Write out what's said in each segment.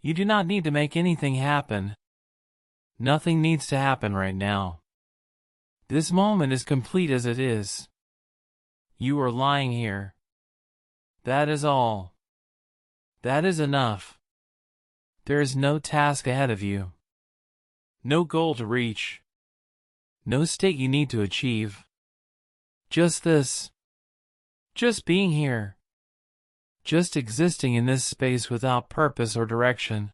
You do not need to make anything happen. Nothing needs to happen right now. This moment is complete as it is. You are lying here. That is all. That is enough. There is no task ahead of you. No goal to reach. No state you need to achieve. Just this. Just being here. Just existing in this space without purpose or direction.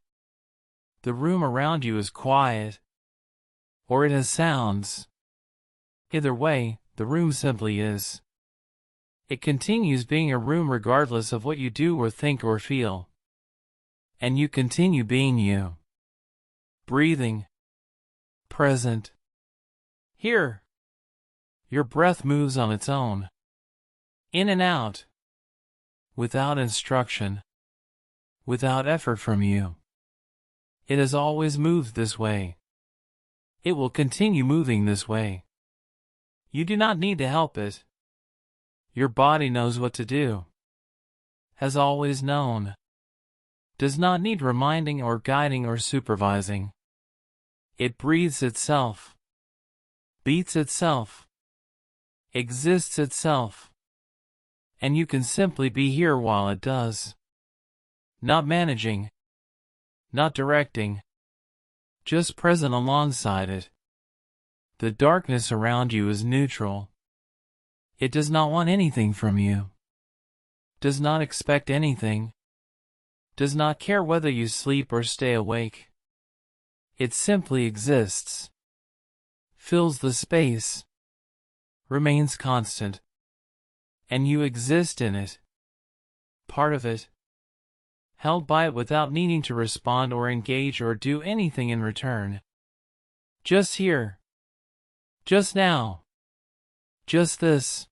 The room around you is quiet. Or it has sounds. Either way, the room simply is. It continues being a room regardless of what you do or think or feel. And you continue being you. Breathing. Present. Here. Your breath moves on its own. In and out. Without instruction. Without effort from you. It has always moved this way. It will continue moving this way. You do not need to help it. Your body knows what to do. Has always known. Does not need reminding or guiding or supervising. It breathes itself. Beats itself. Exists itself. And you can simply be here while it does. Not managing. Not directing. Just present alongside it. The darkness around you is neutral. It does not want anything from you. Does not expect anything. Does not care whether you sleep or stay awake. It simply exists. Fills the space. Remains constant. And you exist in it. Part of it. Held by it without needing to respond or engage or do anything in return. Just here. Just now. Just this.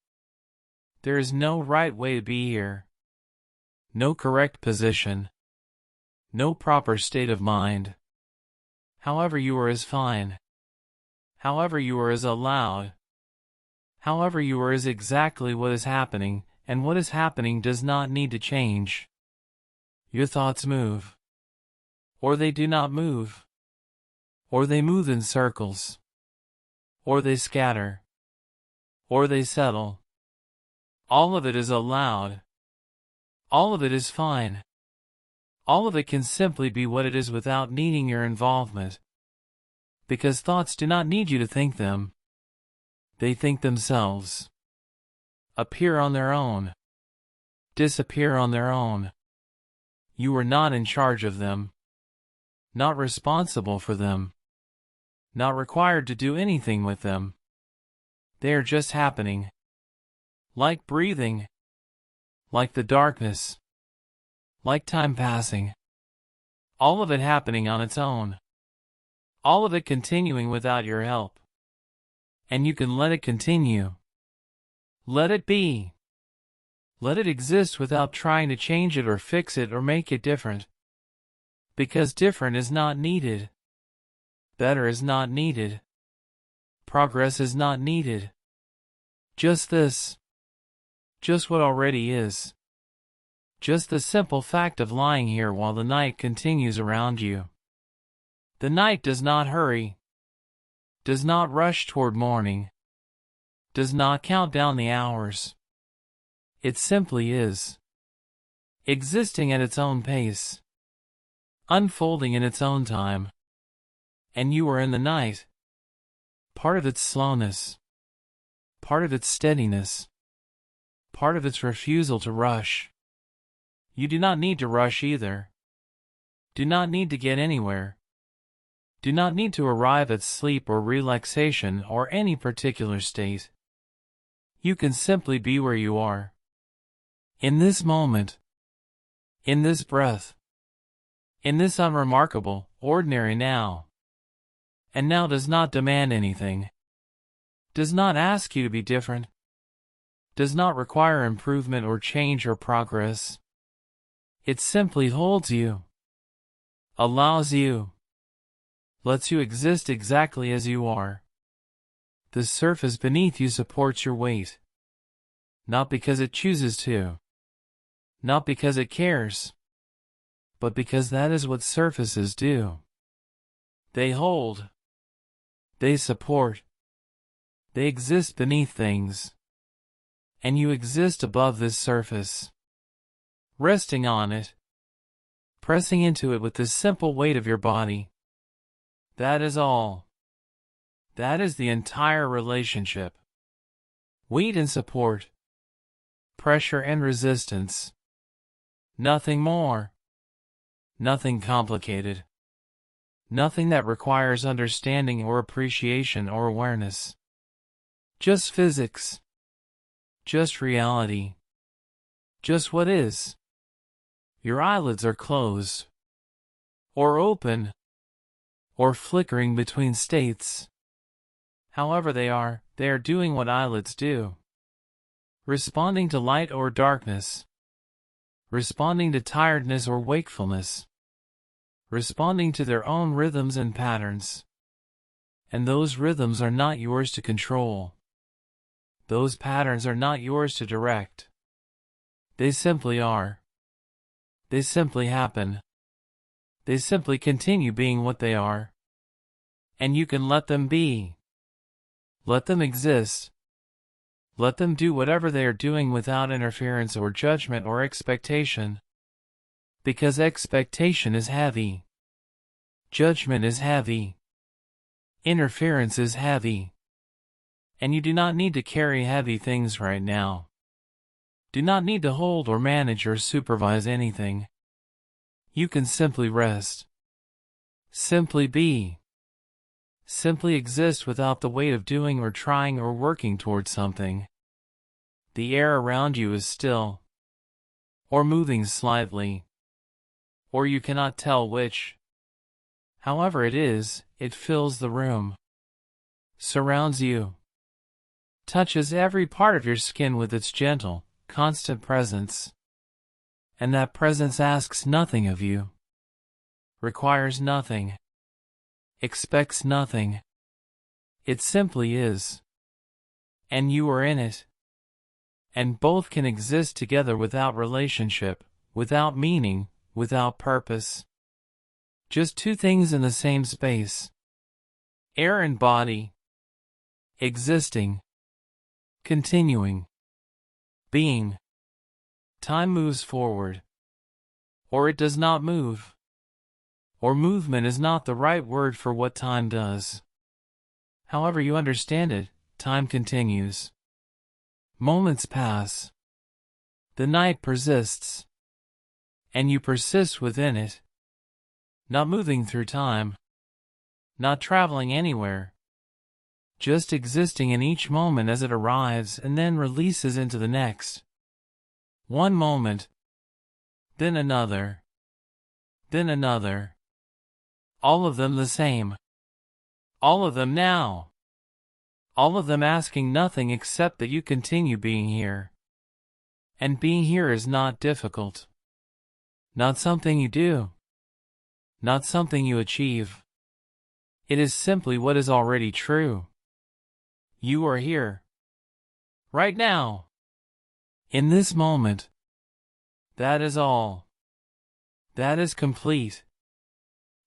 There is no right way to be here. No correct position. No proper state of mind. However you are is fine. However you are is allowed. However you are is exactly what is happening, and what is happening does not need to change. Your thoughts move. Or they do not move. Or they move in circles. Or they scatter. Or they settle. All of it is allowed. All of it is fine. All of it can simply be what it is without needing your involvement. Because thoughts do not need you to think them. They think themselves. Appear on their own. Disappear on their own. You are not in charge of them. Not responsible for them. Not required to do anything with them. They are just happening. Like breathing. Like the darkness. Like time passing. All of it happening on its own. All of it continuing without your help. And you can let it continue. Let it be. Let it exist without trying to change it or fix it or make it different. Because different is not needed. Better is not needed. Progress is not needed. Just this. Just what already is. Just the simple fact of lying here while the night continues around you. The night does not hurry. Does not rush toward morning. Does not count down the hours. It simply is. Existing at its own pace. Unfolding in its own time. And you are in the night. Part of its slowness. Part of its steadiness. Part of its refusal to rush. You do not need to rush either. Do not need to get anywhere. Do not need to arrive at sleep or relaxation or any particular state. You can simply be where you are. In this moment. In this breath. In this unremarkable, ordinary now. And now does not demand anything. Does not ask you to be different. Does not require improvement or change or progress. It simply holds you. Allows you. Lets you exist exactly as you are. The surface beneath you supports your weight. Not because it chooses to. Not because it cares. but because that is what surfaces do. They hold. They support. They exist beneath things. And you exist above this surface. Resting on it. Pressing into it with the simple weight of your body. That is all. That is the entire relationship. Weight and support. Pressure and resistance. Nothing more. Nothing complicated. Nothing that requires understanding or appreciation or awareness. Just physics. Just reality. Just what is. Your eyelids are closed. Or open. Or flickering between states. However they are doing what eyelids do. Responding to light or darkness. Responding to tiredness or wakefulness. Responding to their own rhythms and patterns. And those rhythms are not yours to control. Those patterns are not yours to direct. They simply are. They simply happen. They simply continue being what they are. And you can let them be. Let them exist. Let them do whatever they are doing without interference or judgment or expectation. Because expectation is heavy. Judgment is heavy. Interference is heavy. And you do not need to carry heavy things right now. Do not need to hold or manage or supervise anything. You can simply rest. Simply be. Simply exist without the weight of doing or trying or working towards something. The air around you is still. Or moving slightly. Or you cannot tell which. However it is, it fills the room. Surrounds you. Touches every part of your skin with its gentle, constant presence. And that presence asks nothing of you. Requires nothing. Expects nothing. It simply is. And you are in it. And both can exist together without relationship, without meaning, without purpose. Just two things in the same space. Air and body. Existing. Continuing. Being. Time moves forward. Or it does not move. Or movement is not the right word for what time does. However you understand it, time continues. Moments pass. The night persists. And you persist within it. Not moving through time. Not traveling anywhere. Just existing in each moment as it arrives and then releases into the next. One moment. Then another. Then another. All of them the same. All of them now. All of them asking nothing except that you continue being here. And being here is not difficult. Not something you do. Not something you achieve. It is simply what is already true. You are here. Right now. In this moment. That is all. That is complete.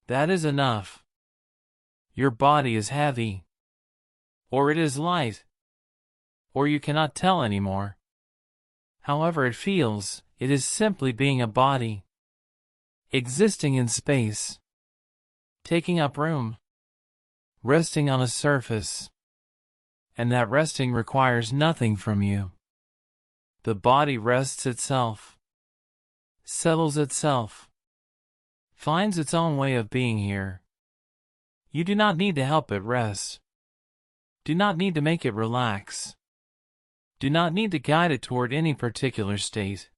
That is enough. Your body is heavy. Or it is light. Or you cannot tell anymore. However it feels, it is simply being a body. Existing in space. Taking up room. Resting on a surface. And that resting requires nothing from you. The body rests itself. Settles itself. Finds its own way of being here. You do not need to help it rest. Do not need to make it relax. Do not need to guide it toward any particular state.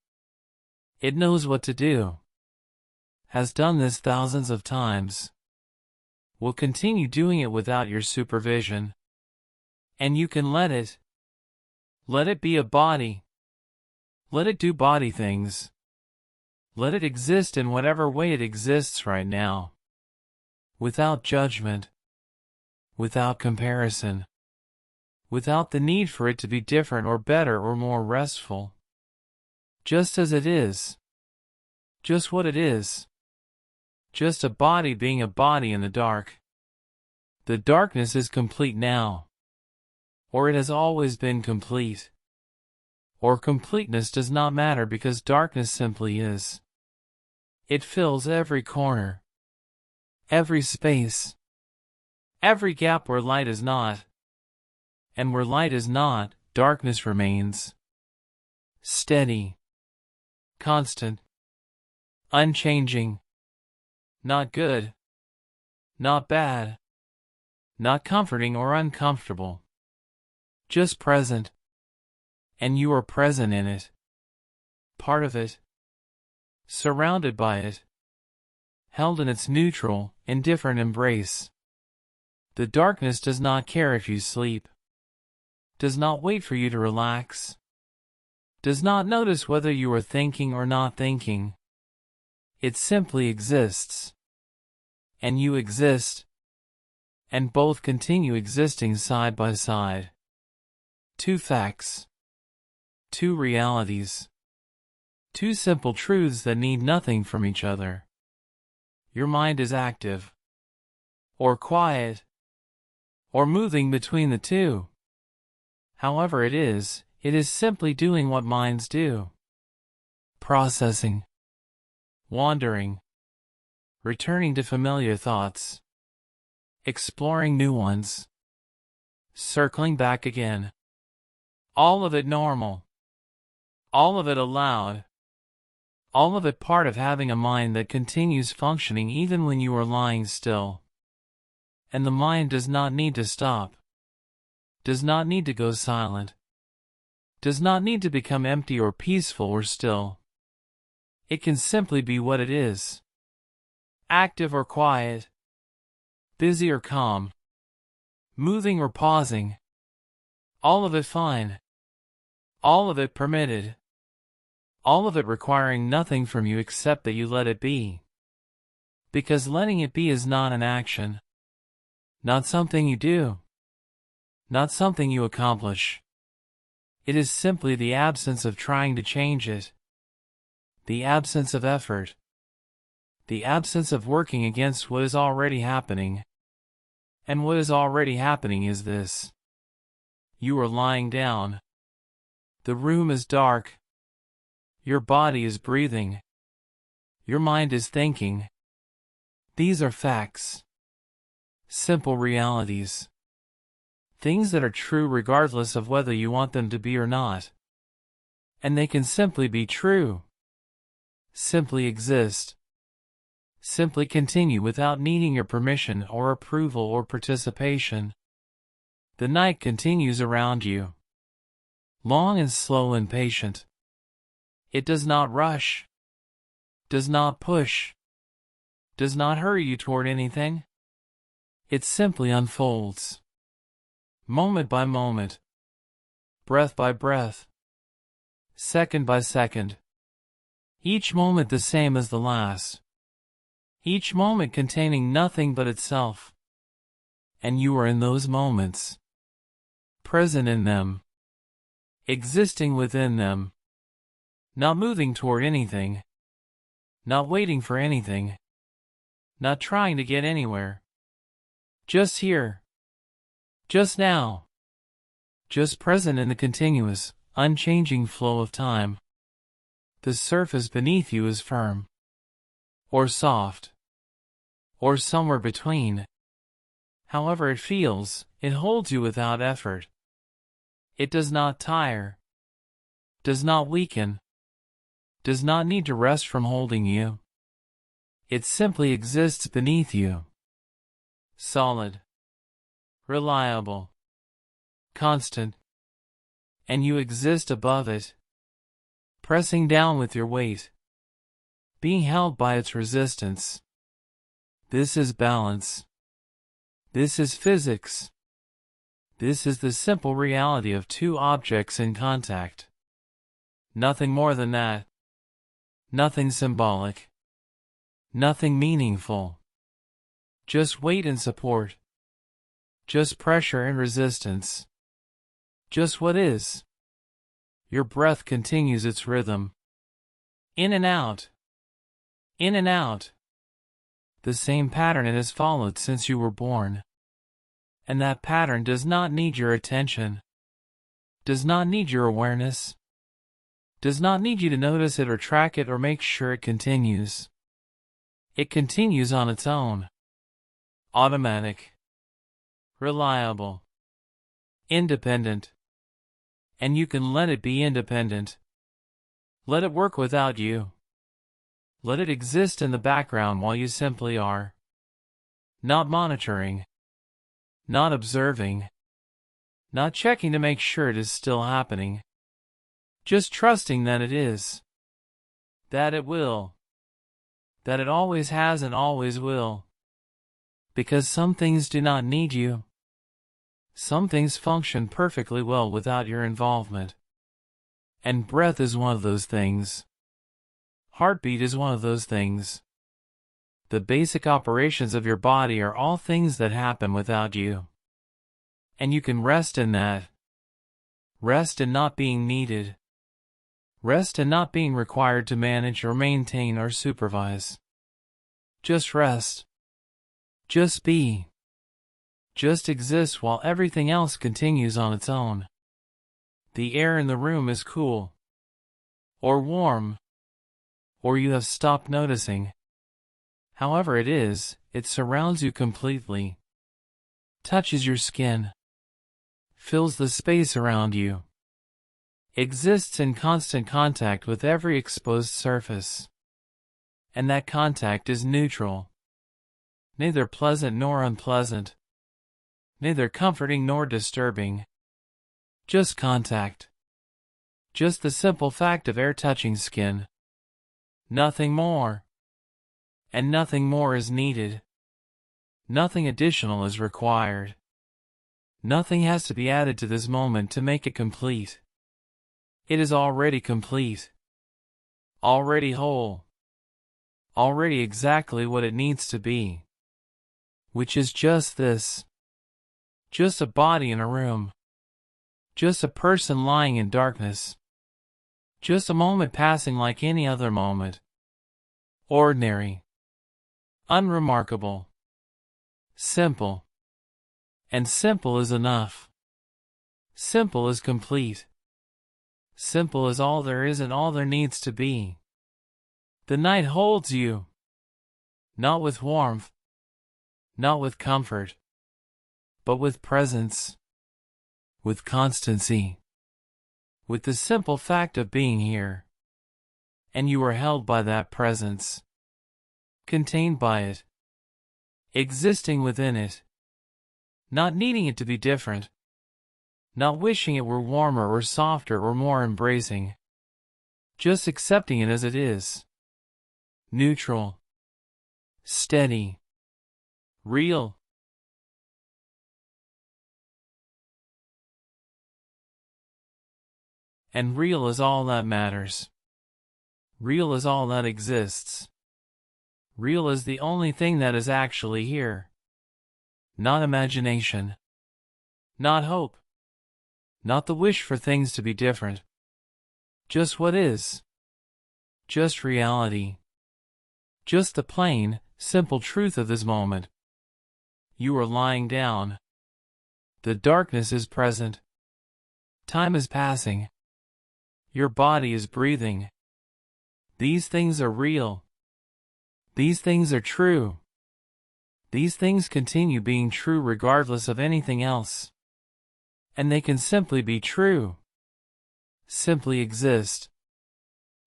It knows what to do. Has done this thousands of times. Will continue doing it without your supervision. And you can let it. Let it be a body. Let it do body things. Let it exist in whatever way it exists right now. Without judgment. Without comparison. Without the need for it to be different or better or more restful. Just as it is. Just what it is. Just a body being a body in the dark. The darkness is complete now. Or it has always been complete. Or completeness does not matter because darkness simply is. It fills every corner, every space, every gap where light is not. And where light is not, darkness remains. Steady, constant, unchanging. Not good, not bad, not comforting or uncomfortable. Just present. And you are present in it. Part of it. Surrounded by it. Held in its neutral, indifferent embrace. The darkness does not care if you sleep. Does not wait for you to relax. Does not notice whether you are thinking or not thinking. It simply exists. And you exist. And both continue existing side by side. Two facts. Two realities. Two simple truths that need nothing from each other. Your mind is active. Or quiet. Or moving between the two. However it is simply doing what minds do. Processing. Wandering. Returning to familiar thoughts. Exploring new ones. Circling back again. All of it normal. All of it allowed. All of it part of having a mind that continues functioning even when you are lying still. And the mind does not need to stop. Does not need to go silent. Does not need to become empty or peaceful or still. It can simply be what it is. Active or quiet. Busy or calm. Moving or pausing. All of it fine. All of it permitted. All of it requiring nothing from you except that you let it be. Because letting it be is not an action. Not something you do. Not something you accomplish. It is simply the absence of trying to change it. The absence of effort. The absence of working against what is already happening. And what is already happening is this. You are lying down. The room is dark. Your body is breathing. Your mind is thinking. These are facts. Simple realities. Things that are true regardless of whether you want them to be or not. And they can simply be true. Simply exist. Simply continue without needing your permission or approval or participation. The night continues around you. Long and slow and patient. It does not rush. Does not push. Does not hurry you toward anything. It simply unfolds. Moment by moment. Breath by breath. Second by second. Each moment the same as the last. Each moment containing nothing but itself. And you are in those moments. Present in them. Existing within them. Not moving toward anything. Not waiting for anything. Not trying to get anywhere. Just here. Just now. Just present in the continuous, unchanging flow of time. The surface beneath you is firm. Or soft. Or somewhere between. However it feels, it holds you without effort. It does not tire. Does not weaken. Does not need to rest from holding you. It simply exists beneath you. Solid. Reliable. Constant. And you exist above it. Pressing down with your weight. Being held by its resistance. This is balance. This is physics. This is the simple reality of two objects in contact. Nothing more than that. Nothing symbolic. Nothing meaningful. Just weight and support. Just pressure and resistance. Just what is. Your breath continues its rhythm. In and out. In and out. the same pattern it has followed since you were born. And that pattern does not need your attention, does not need your awareness, does not need you to notice it or track it or make sure it continues. It continues on its own. Automatic, reliable, independent. And you can let it be independent. Let it work without you. Let it exist in the background while you simply are. Not monitoring, not observing, not checking to make sure it is still happening. Just trusting that it is. That it will. That it always has and always will. Because some things do not need you. Some things function perfectly well without your involvement. And breath is one of those things. Heartbeat is one of those things. The basic operations of your body are all things that happen without you. And you can rest in that. Rest in not being needed. Rest in not being required to manage or maintain or supervise. Just rest. Just be. Just exist while everything else continues on its own. The air in the room is cool. Or warm. Or you have stopped noticing. However it is, it surrounds you completely. Touches your skin. Fills the space around you. Exists in constant contact with every exposed surface. And that contact is neutral. Neither pleasant nor unpleasant. Neither comforting nor disturbing. Just contact. Just the simple fact of air touching skin. Nothing more. And nothing more is needed. Nothing additional is required. Nothing has to be added to this moment to make it complete. It is already complete. Already whole. Already exactly what it needs to be. Which is just this. Just a body in a room. Just a person lying in darkness. Just a moment passing like any other moment. Ordinary. Unremarkable. Simple. And simple is enough. Simple is complete. Simple is all there is and all there needs to be. The night holds you. Not with warmth. Not with comfort. But with presence. With constancy. With the simple fact of being here. And you are held by that presence. Contained by it. Existing within it. Not needing it to be different. Not wishing it were warmer or softer or more embracing. Just accepting it as it is. Neutral. Steady. Real. And real is all that matters. Real is all that exists. Real is the only thing that is actually here. Not imagination. Not hope. Not the wish for things to be different. Just what is. Just reality. Just the plain, simple truth of this moment. You are lying down. The darkness is present. Time is passing. Your body is breathing. These things are real. These things are true. These things continue being true regardless of anything else. And they can simply be true. Simply exist.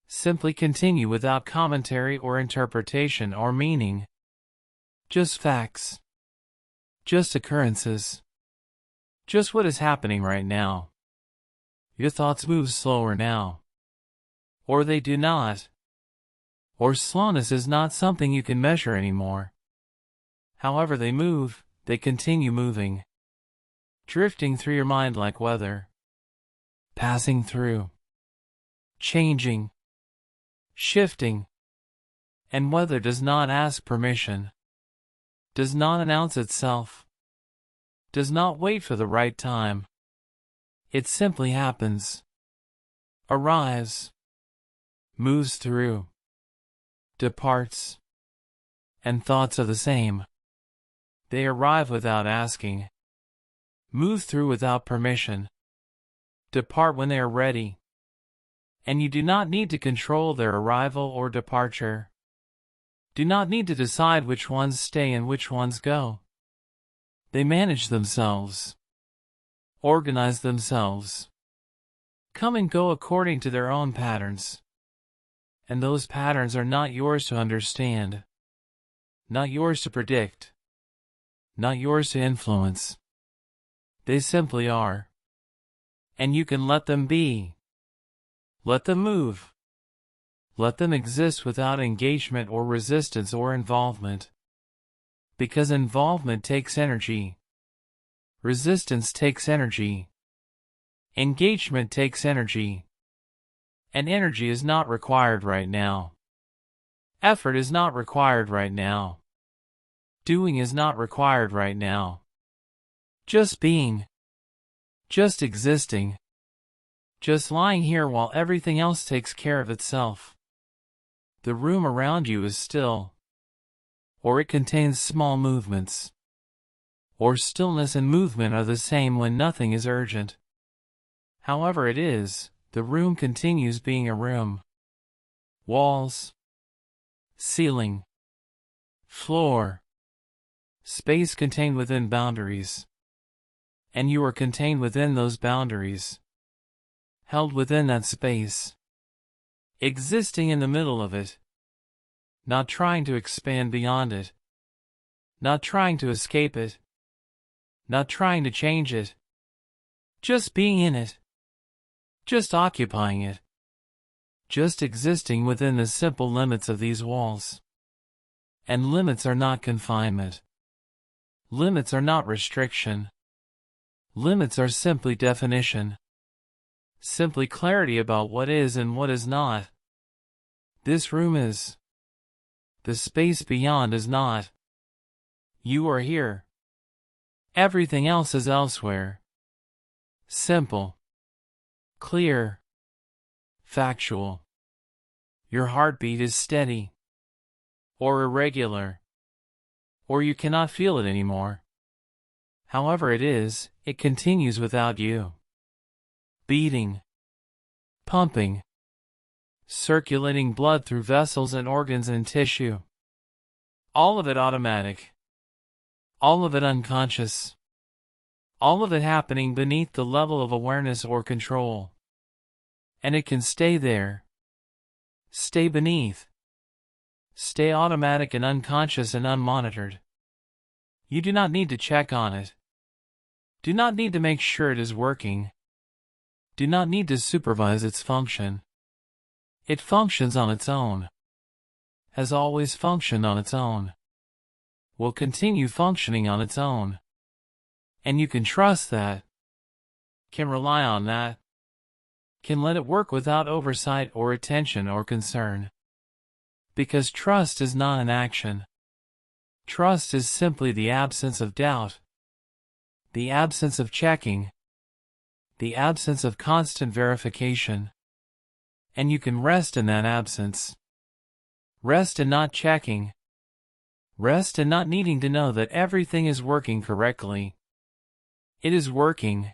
Simply continue without commentary or interpretation or meaning. Just facts. Just occurrences. Just what is happening right now. Your thoughts move slower now. Or they do not. Or slowness is not something you can measure anymore. However they move, they continue moving. Drifting through your mind like weather. Passing through. Changing. Shifting. And weather does not ask permission. Does not announce itself. Does not wait for the right time. It simply happens. Arrives. Moves through. Departs. and thoughts are the same. They arrive without asking, move through without permission, depart when they are ready, and you do not need to control their arrival or departure. Do not need to decide which ones stay and which ones go. They manage themselves, organize themselves, come and go according to their own patterns. And those patterns are not yours to understand, not yours to predict, not yours to influence. They simply are. And you can let them be. Let them move. Let them exist without engagement or resistance or involvement. Because involvement takes energy. Resistance takes energy. Engagement takes energy. And energy is not required right now. Effort is not required right now. Doing is not required right now. Just being. Just existing. Just lying here while everything else takes care of itself. The room around you is still, or it contains small movements, or stillness and movement are the same when nothing is urgent. However it is, the room continues being a room. Walls, ceiling, floor, space contained within boundaries. And you are contained within those boundaries, held within that space, existing in the middle of it, not trying to expand beyond it, not trying to escape it, not trying to change it, just being in it, just occupying it, just existing within the simple limits of these walls. And limits are not confinement. Limits are not restriction. Limits are simply definition. Simply clarity about what is and what is not. This room is. The space beyond is not. You are here. Everything else is elsewhere. Simple. Clear. Factual. Your heartbeat is steady. Or irregular. Or you cannot feel it anymore. However it is, it continues without you. Beating. Pumping. Circulating blood through vessels and organs and tissue. All of it automatic. All of it unconscious. All of it happening beneath the level of awareness or control. And it can stay there. Stay beneath. Stay automatic and unconscious and unmonitored. You do not need to check on it. Do not need to make sure it is working. Do not need to supervise its function. It functions on its own. Has always functioned on its own. Will continue functioning on its own. And you can trust that. Can rely on that. Can let it work without oversight or attention or concern. Because trust is not an action. Trust is simply the absence of doubt. The absence of checking. The absence of constant verification. And you can rest in that absence. Rest in not checking. Rest in not needing to know that everything is working correctly. It is working.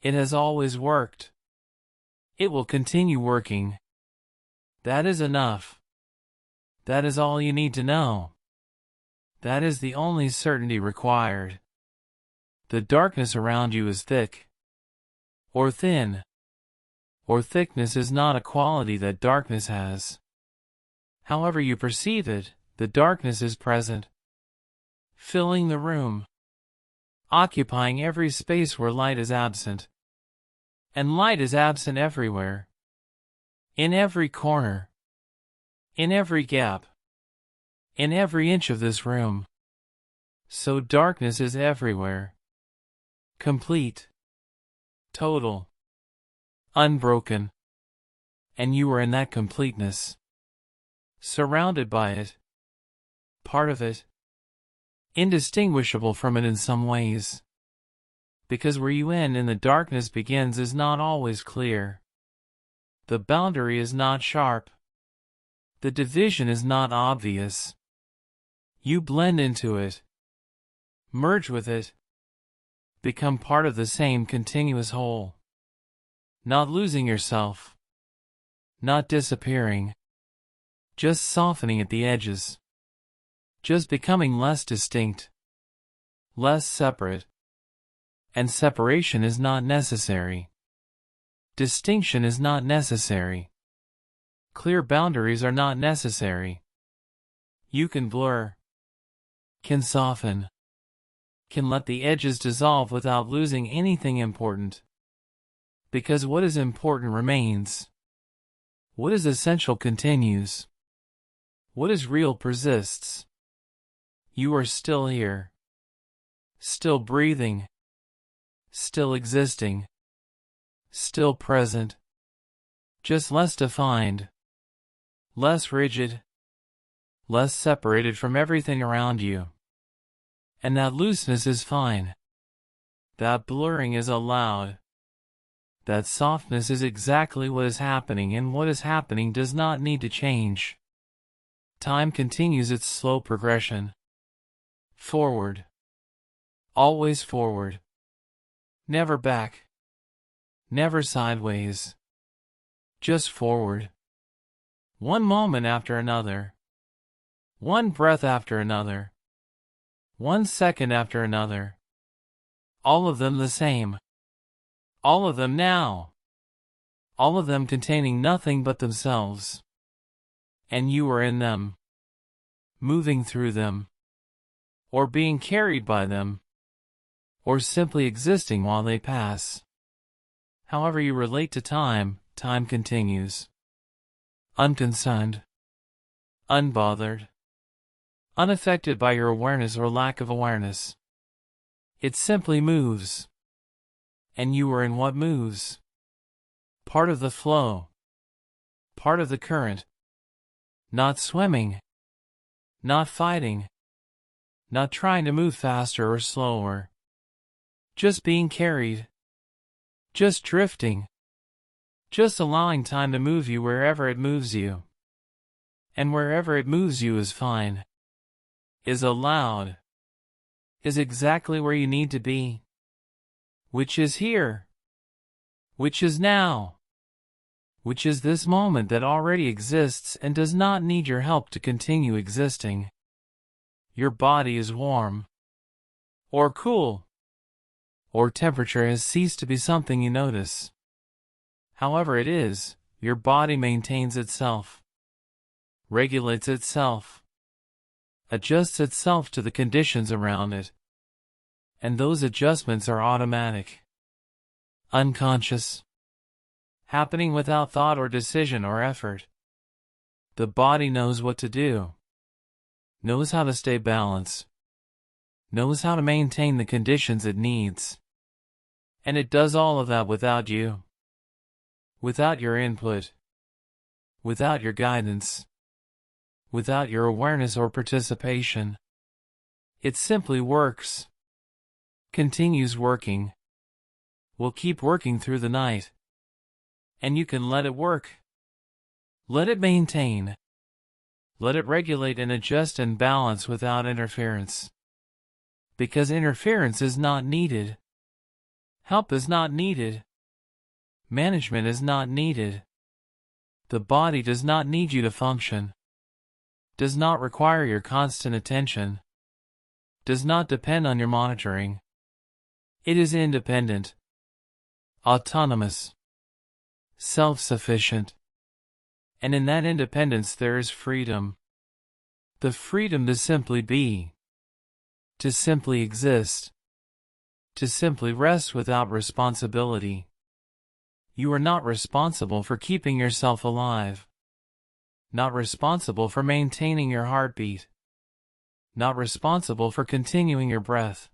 It has always worked. It will continue working. That is enough. That is all you need to know. That is the only certainty required. The darkness around you is thick. Or thin. Or thickness is not a quality that darkness has. However you perceive it, the darkness is present. Filling the room. Occupying every space where light is absent. And light is absent everywhere. In every corner. In every gap. In every inch of this room. So darkness is everywhere. Complete. Total. Unbroken. And you are in that completeness. Surrounded by it. Part of it. Indistinguishable from it in some ways. Because where you end and the darkness begins is not always clear. The boundary is not sharp. The division is not obvious. You blend into it, merge with it, become part of the same continuous whole. Not losing yourself, not disappearing, just softening at the edges, just becoming less distinct, less separate. And separation is not necessary. Distinction is not necessary. Clear boundaries are not necessary. You can blur, can soften, can let the edges dissolve without losing anything important. Because what is important remains. What is essential continues. What is real persists. You are still here. Still breathing. Still existing. Still present. Just less defined. Less rigid. Less separated from everything around you. And that looseness is fine. That blurring is allowed. That softness is exactly what is happening, and what is happening does not need to change. Time continues its slow progression. Forward. Always forward. Never back. Never sideways. Just forward. One moment after another. One breath after another. 1 second after another. All of them the same. All of them now. All of them containing nothing but themselves. And you are in them. Moving through them. Or being carried by them. Or simply existing while they pass. However you relate to time, time continues. Unconcerned. Unbothered. Unaffected by your awareness or lack of awareness. It simply moves. And you are in what moves. Part of the flow. Part of the current. Not swimming. Not fighting. Not trying to move faster or slower. Just being carried. Just drifting. Just allowing time to move you wherever it moves you. And wherever it moves you is fine. Is allowed. Is exactly where you need to be. Which is here. Which is now. Which is this moment that already exists and does not need your help to continue existing. Your body is warm. Or cool. Or temperature has ceased to be something you notice. However it is, your body maintains itself. Regulates itself. Adjusts itself to the conditions around it. And those adjustments are automatic. Unconscious. Happening without thought or decision or effort. The body knows what to do. Knows how to stay balanced. Knows how to maintain the conditions it needs. And it does all of that without you. Without your input. Without your guidance. Without your awareness or participation. It simply works. Continues working. Will keep working through the night. And you can let it work. Let it maintain. Let it regulate and adjust and balance without interference. Because interference is not needed. Help is not needed. Management is not needed. The body does not need you to function. Does not require your constant attention. Does not depend on your monitoring. It is independent. Autonomous. Self-sufficient. And in that independence there is freedom. The freedom to simply be. To simply exist. To simply rest without responsibility. You are not responsible for keeping yourself alive. Not responsible for maintaining your heartbeat. Not responsible for continuing your breath.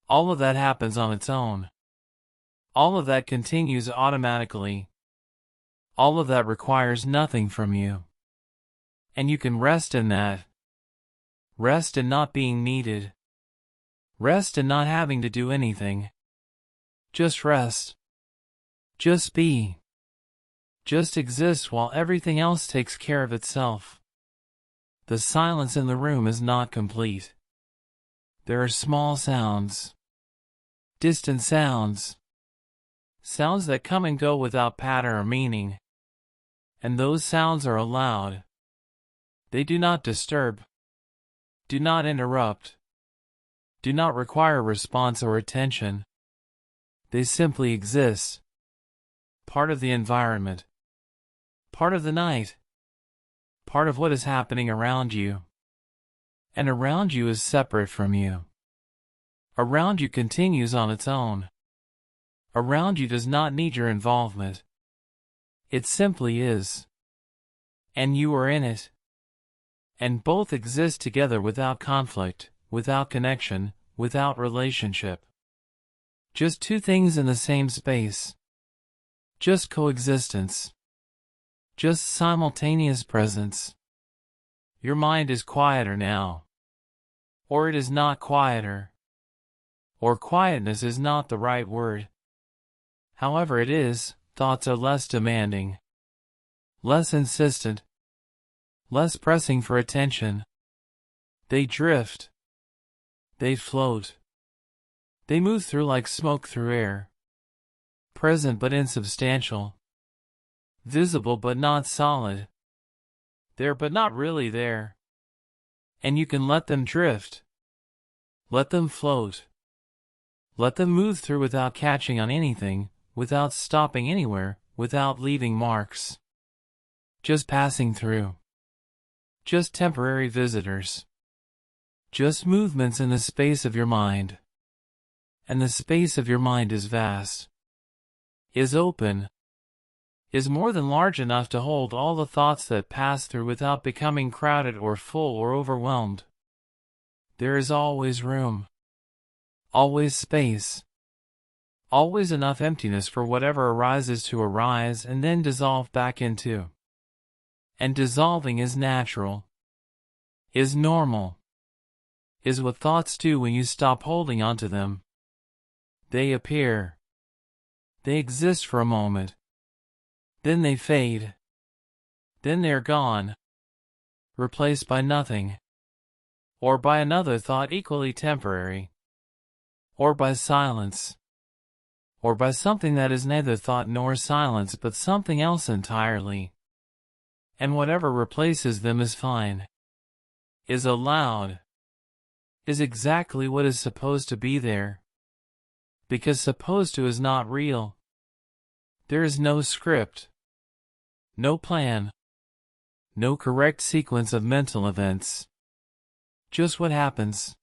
All of that happens on its own. All of that continues automatically. All of that requires nothing from you. And you can rest in that. Rest in not being needed. Rest in not having to do anything. Just rest. Just be. Just exist while everything else takes care of itself. The silence in the room is not complete. There are small sounds, distant sounds, sounds that come and go without pattern or meaning. And those sounds are allowed. They do not disturb, do not interrupt, do not require response or attention. They simply exist. Part of the environment, part of the night, part of what is happening around you. And around you is separate from you. Around you continues on its own. Around you does not need your involvement. It simply is. And you are in it. And both exist together without conflict, without connection, without relationship. Just two things in the same space. Just coexistence. Just simultaneous presence. Your mind is quieter now. Or it is not quieter. Or quietness is not the right word. However it is, thoughts are less demanding, less insistent, less pressing for attention. They drift. They float. They move through like smoke through air. Present but insubstantial. Visible but not solid. There but not really there. And you can let them drift. Let them float. Let them move through without catching on anything, without stopping anywhere, without leaving marks. Just passing through. Just temporary visitors. Just movements in the space of your mind. And the space of your mind is vast. Is open. Is more than large enough to hold all the thoughts that pass through without becoming crowded or full or overwhelmed. There is always room. Always space. Always enough emptiness for whatever arises to arise and then dissolve back into. And dissolving is natural. Is normal. Is what thoughts do when you stop holding onto them. They appear. They exist for a moment. Then they fade. Then they're gone. Replaced by nothing. Or by another thought equally temporary. Or by silence. Or by something that is neither thought nor silence but something else entirely. And whatever replaces them is fine. Is allowed. Is exactly what is supposed to be there. Because supposed to is not real. There is no script. No plan. No correct sequence of mental events. Just what happens.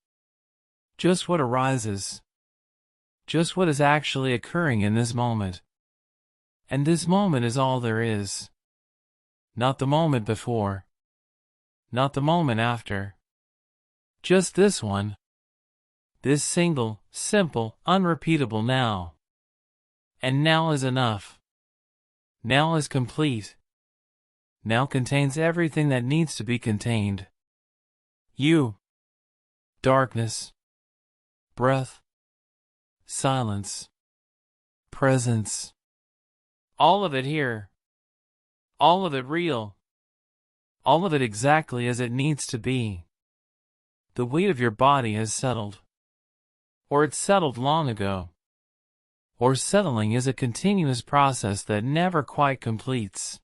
Just what arises. Just what is actually occurring in this moment. And this moment is all there is. Not the moment before. Not the moment after. Just this one. This single, simple, unrepeatable now. And now is enough. Now is complete. Now contains everything that needs to be contained. You. Darkness. Breath. Silence. Presence. All of it here. All of it real. All of it exactly as it needs to be. The weight of your body has settled. Or it's settled long ago. Or settling is a continuous process that never quite completes.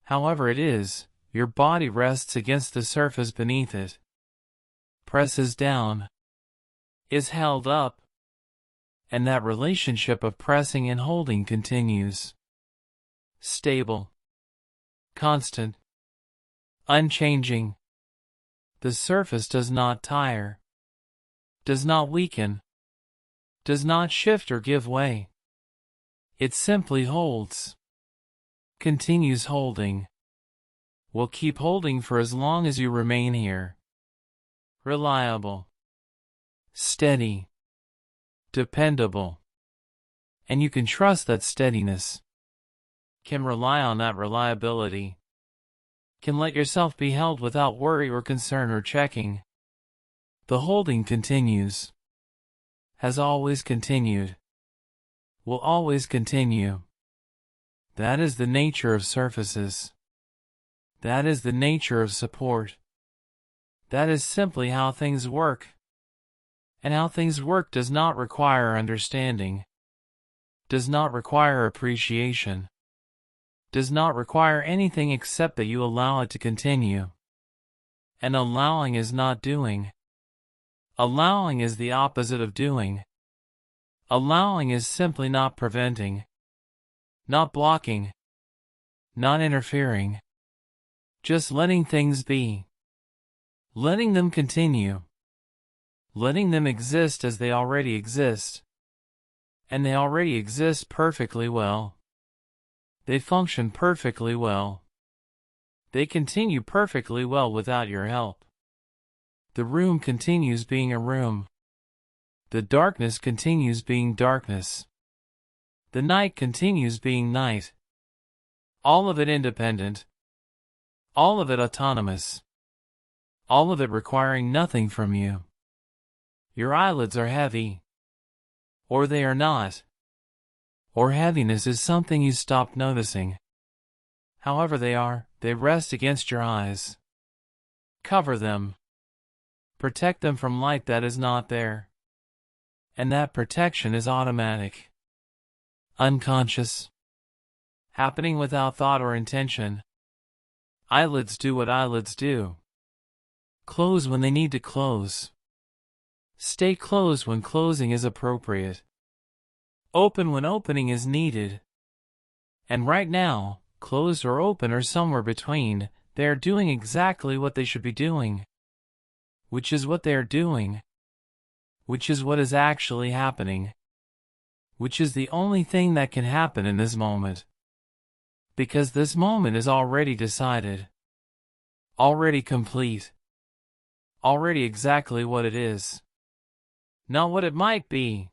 However it is, your body rests against the surface beneath it. Presses down. Is held up. And that relationship of pressing and holding continues. Stable. Constant. Unchanging. The surface does not tire. Does not weaken. Does not shift or give way. It simply holds. Continues holding. Will keep holding for as long as you remain here. Reliable. Steady. Dependable. And you can trust that steadiness. Can rely on that reliability. Can let yourself be held without worry or concern or checking. The holding continues. Has always continued. Will always continue. That is the nature of surfaces. That is the nature of support. That is simply how things work. And how things work does not require understanding, does not require appreciation, does not require anything except that you allow it to continue. And allowing is not doing. Allowing is the opposite of doing. Allowing is simply not preventing, not blocking, not interfering. Just letting things be. Letting them continue. Letting them exist as they already exist. And they already exist perfectly well. They function perfectly well. They continue perfectly well without your help. The room continues being a room. The darkness continues being darkness. The night continues being night. All of it independent. All of it autonomous. All of it requiring nothing from you. Your eyelids are heavy. Or they are not. Or heaviness is something you stopped noticing. However they rest against your eyes. Cover them. Protect them from light that is not there. And that protection is automatic. Unconscious. Happening without thought or intention. Eyelids do what eyelids do. Close when they need to close. Stay closed when closing is appropriate. Open when opening is needed. And right now, closed or open or somewhere between, they are doing exactly what they should be doing. Which is what they are doing. Which is what is actually happening. Which is the only thing that can happen in this moment. Because this moment is already decided. Already complete. Already exactly what it is. Not what it might be.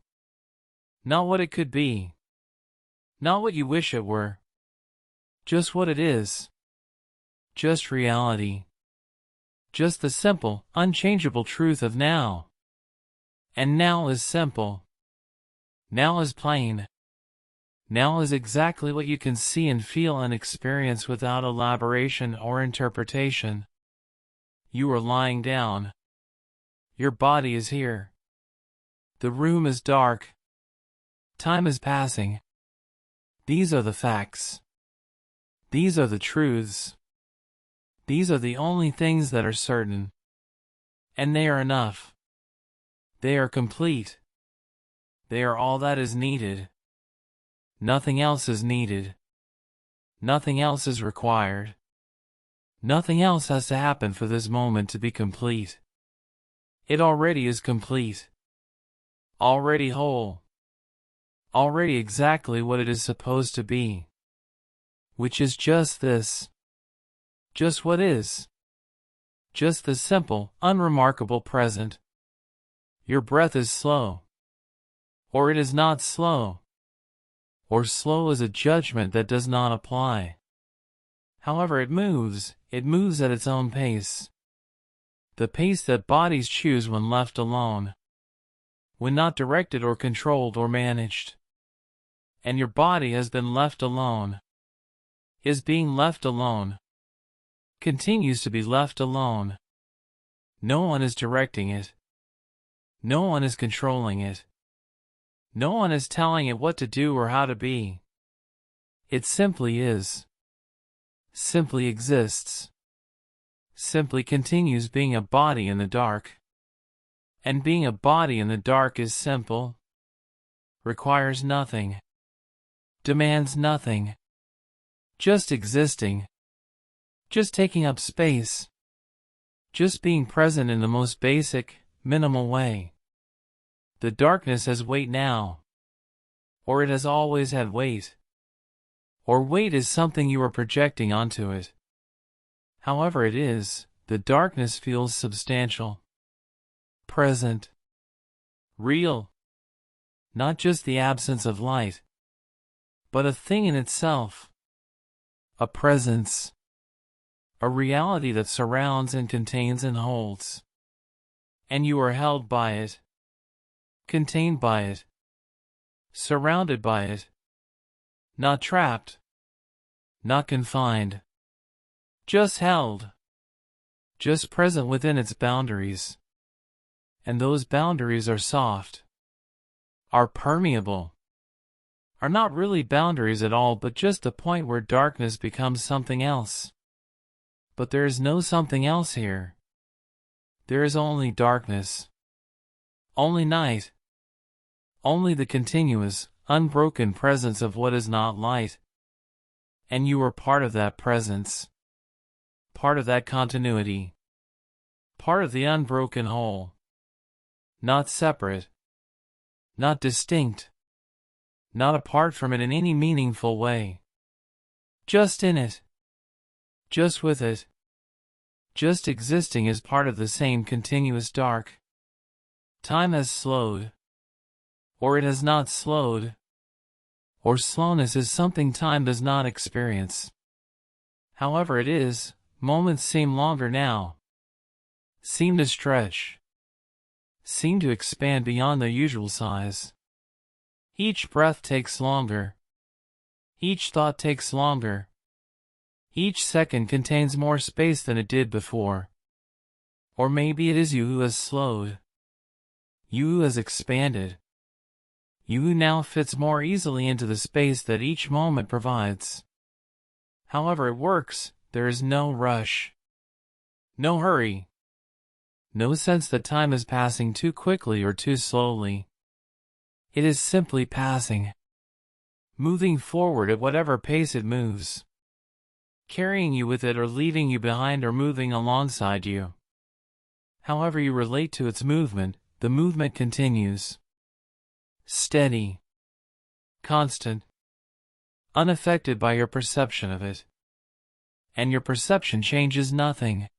Not what it could be. Not what you wish it were. Just what it is. Just reality. Just the simple, unchangeable truth of now. And now is simple. Now is plain. Now is exactly what you can see and feel and experience without elaboration or interpretation. You are lying down. Your body is here. The room is dark. Time is passing. These are the facts. These are the truths. These are the only things that are certain. And they are enough. They are complete. They are all that is needed. Nothing else is needed. Nothing else is required. Nothing else has to happen for this moment to be complete. It already is complete. Already whole. Already exactly what it is supposed to be. Which is just this. Just what is. Just the simple, unremarkable present. Your breath is slow. Or it is not slow. Or slow is a judgment that does not apply. However it moves at its own pace. The pace that bodies choose when left alone. When not directed or controlled or managed. And your body has been left alone. Is being left alone. Continues to be left alone. No one is directing it. No one is controlling it. No one is telling it what to do or how to be. It simply is. Simply exists. Simply continues being a body in the dark. And being a body in the dark is simple. Requires nothing. Demands nothing. Just existing. Just taking up space. Just being present in the most basic, minimal way. The darkness has weight now. Or it has always had weight. Or weight is something you are projecting onto it. However it is, the darkness feels substantial. Present. Real. Not just the absence of light. But a thing in itself. A presence. A reality that surrounds and contains and holds. And you are held by it. Contained by it. Surrounded by it. Not trapped. Not confined. Just held. just present within its boundaries. And those boundaries are soft, are permeable, are not really boundaries at all, but just the point where darkness becomes something else. But there is no something else here. There is only darkness, only night, only the continuous, unbroken presence of what is not light. And you are part of that presence, part of that continuity, part of the unbroken whole, not separate, not distinct, not apart from it in any meaningful way. Just in it, just with it, just existing as part of the same continuous dark. Time has slowed, or it has not slowed, or slowness is something time does not experience. However it is, moments seem longer now, seem to stretch, seem to expand beyond their usual size. Each breath takes longer, each thought takes longer, each second contains more space than it did before. Or maybe it is you who has slowed, you who has expanded, you who now fits more easily into the space that each moment provides. However it works, there is no rush, no hurry, no sense that time is passing too quickly or too slowly. It is simply passing, moving forward at whatever pace it moves, carrying you with it or leaving you behind or moving alongside you. However you relate to its movement, the movement continues. Steady, constant, unaffected by your perception of it. And your perception changes nothing.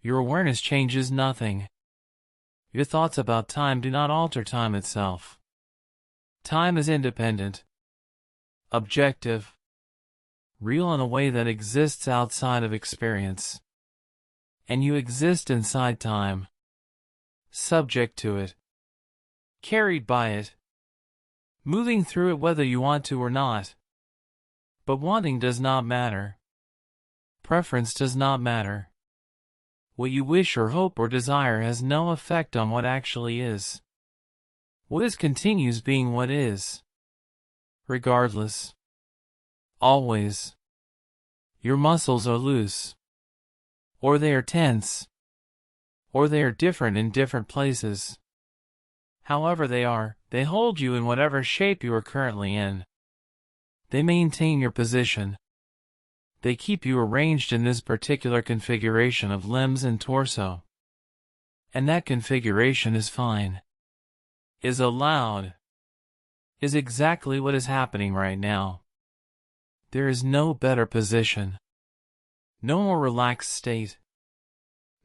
Your awareness changes nothing. Your thoughts about time do not alter time itself. Time is independent, objective, real in a way that exists outside of experience. And you exist inside time, subject to it, carried by it, moving through it whether you want to or not. But wanting does not matter. Preference does not matter. What you wish or hope or desire has no effect on what actually is. What is continues being what is. Regardless. Always. Your muscles are loose. Or they are tense. Or they are different in different places. However they are, they hold you in whatever shape you are currently in. They maintain your position. They keep you arranged in this particular configuration of limbs and torso. And that configuration is fine. Is allowed. Is exactly what is happening right now. There is no better position. No more relaxed state.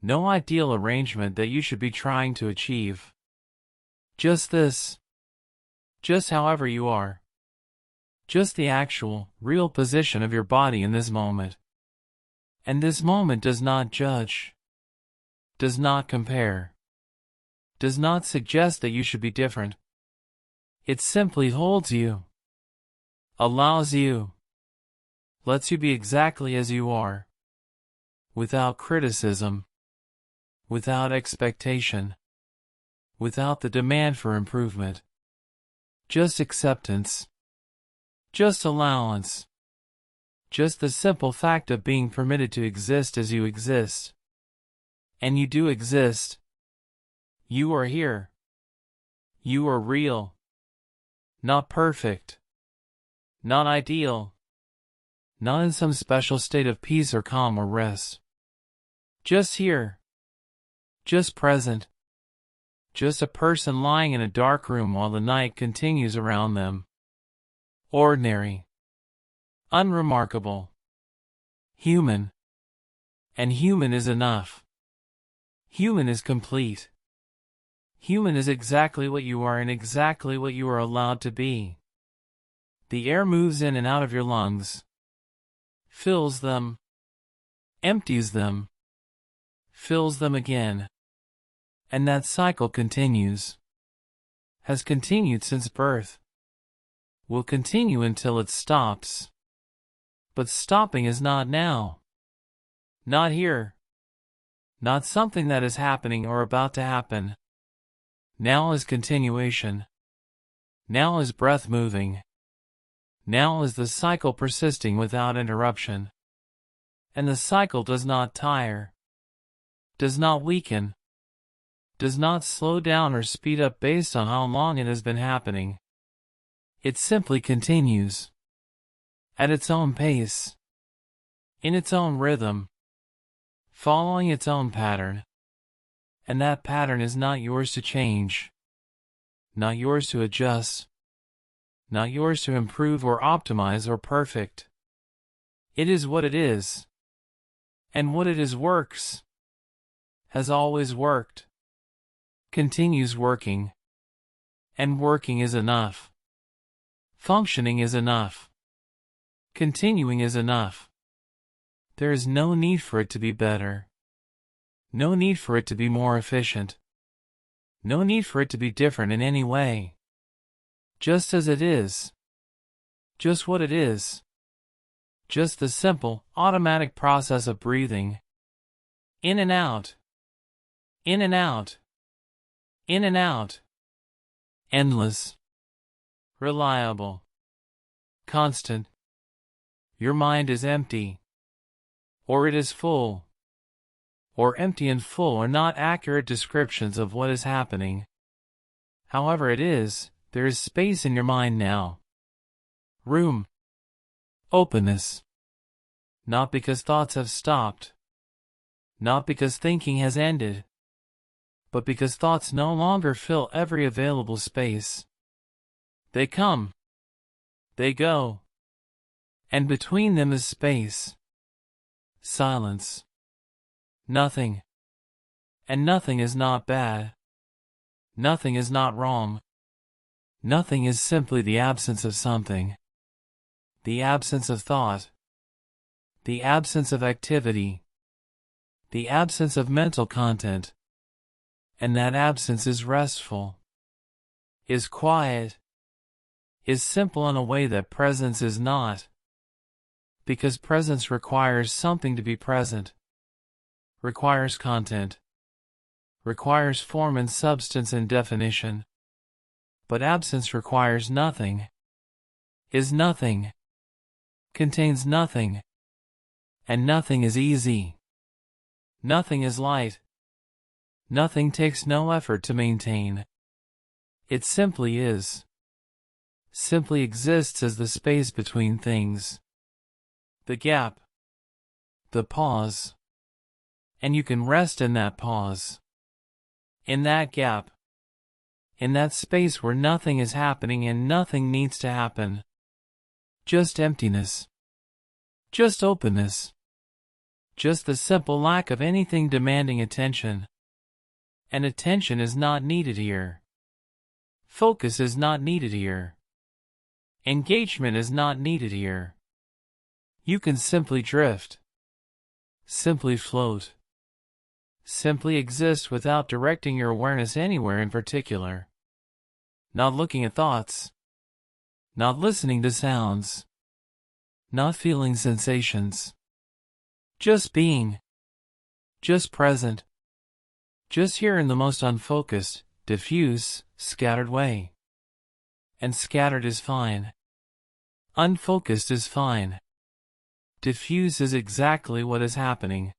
No ideal arrangement that you should be trying to achieve. Just this. Just however you are. Just the actual, real position of your body in this moment. And this moment does not judge. Does not compare. Does not suggest that you should be different. It simply holds you. Allows you. Lets you be exactly as you are. Without criticism. Without expectation. Without the demand for improvement. Just acceptance. Just allowance. Just the simple fact of being permitted to exist as you exist. And you do exist. You are here. You are real. Not perfect. Not ideal. Not in some special state of peace or calm or rest. Just here. Just present. Just a person lying in a dark room while the night continues around them. Ordinary. Unremarkable. Human. And human is enough. Human is complete. Human is exactly what you are and exactly what you are allowed to be. The air moves in and out of your lungs. Fills them. Empties them. Fills them again. And that cycle continues. Has continued since birth. Will continue until it stops. But stopping is not now. Not here. not something that is happening or about to happen. Now is continuation. Now is breath moving. Now is the cycle persisting without interruption. And the cycle does not tire, does not weaken, does not slow down or speed up based on how long it has been happening. It simply continues, at its own pace, in its own rhythm, following its own pattern. And that pattern is not yours to change, not yours to adjust, not yours to improve or optimize or perfect. It is what it is. And what it is works, has always worked, continues working, and working is enough. Functioning is enough. Continuing is enough. There is no need for it to be better. No need for it to be more efficient. No need for it to be different in any way. Just as it is. Just what it is. Just the simple, automatic process of breathing. In and out. In and out. In and out. Endless. Reliable. Constant. Your mind is empty. Or it is full. Or empty and full are not accurate descriptions of what is happening. However it is, there is space in your mind now. Room. Openness. Not because thoughts have stopped. Not because thinking has ended. But because thoughts no longer fill every available space. They come. They go. And between them is space. Silence. Nothing. And nothing is not bad. Nothing is not wrong. Nothing is simply the absence of something. The absence of thought. The absence of activity. The absence of mental content. And that absence is restful. Is quiet. Is simple in a way that presence is not. Because presence requires something to be present. Requires content. Requires form and substance and definition. But absence requires nothing. Is nothing. Contains nothing. And nothing is easy. Nothing is light. Nothing takes no effort to maintain. It simply is. Simply exists as the space between things. The gap. The pause. And you can rest in that pause. In that gap. In that space where nothing is happening and nothing needs to happen. Just emptiness. Just openness. Just the simple lack of anything demanding attention. And attention is not needed here. Focus is not needed here. Engagement is not needed here. You can simply drift. Simply float. Simply exist without directing your awareness anywhere in particular. Not looking at thoughts. Not listening to sounds. Not feeling sensations. Just being. Just present. Just here in the most unfocused, diffuse, scattered way. And scattered is fine. Unfocused is fine. Diffuse is exactly what is happening.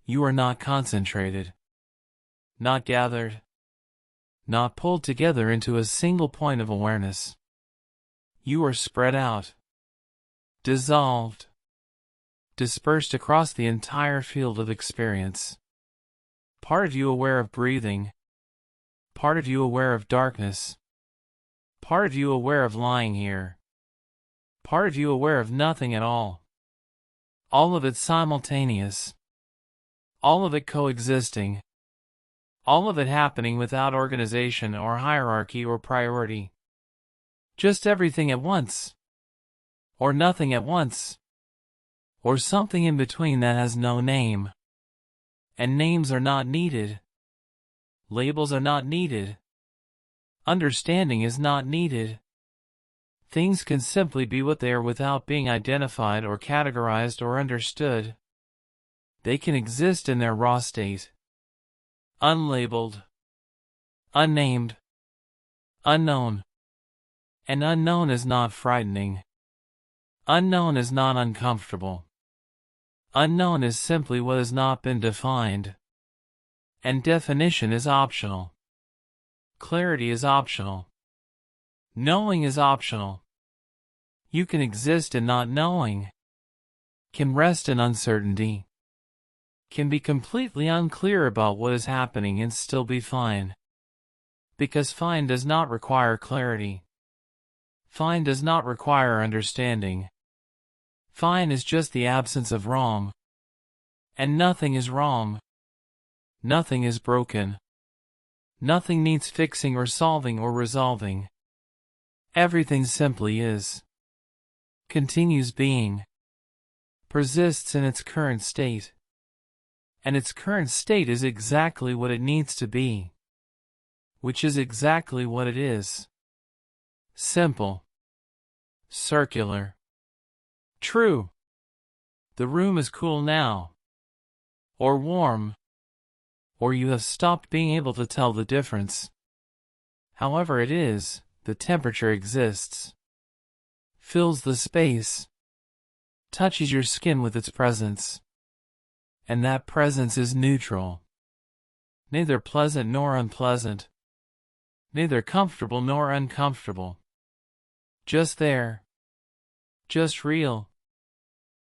You are not concentrated. Not gathered. Not pulled together into a single point of awareness. You are spread out. Dissolved. Dispersed across the entire field of experience. Part of you aware of breathing. Part of you aware of darkness. Part of you aware of lying here. Part of you aware of nothing at all. All of it simultaneous. All of it coexisting. All of it happening without organization or hierarchy or priority. Just everything at once. Or nothing at once. Or something in between that has no name. And names are not needed. Labels are not needed. Understanding is not needed. Things can simply be what they are without being identified or categorized or understood. They can exist in their raw state. Unlabeled, unnamed, unknown. And unknown is not frightening. Unknown is not uncomfortable. Unknown is simply what has not been defined. And definition is optional. Clarity is optional. Knowing is optional. You can exist in not knowing. Can rest in uncertainty. Can be completely unclear about what is happening and still be fine. Because fine does not require clarity. Fine does not require understanding. Fine is just the absence of wrong. And nothing is wrong. Nothing is broken. Nothing needs fixing or solving or resolving. Everything simply is. Continues being. Persists in its current state. And its current state is exactly what it needs to be. Which is exactly what it is. Simple. Circular. True. The room is cool now. Or warm. Or you have stopped being able to tell the difference. However it is, the temperature exists. Fills the space. Touches your skin with its presence. And that presence is neutral. Neither pleasant nor unpleasant. Neither comfortable nor uncomfortable. Just there. Just real.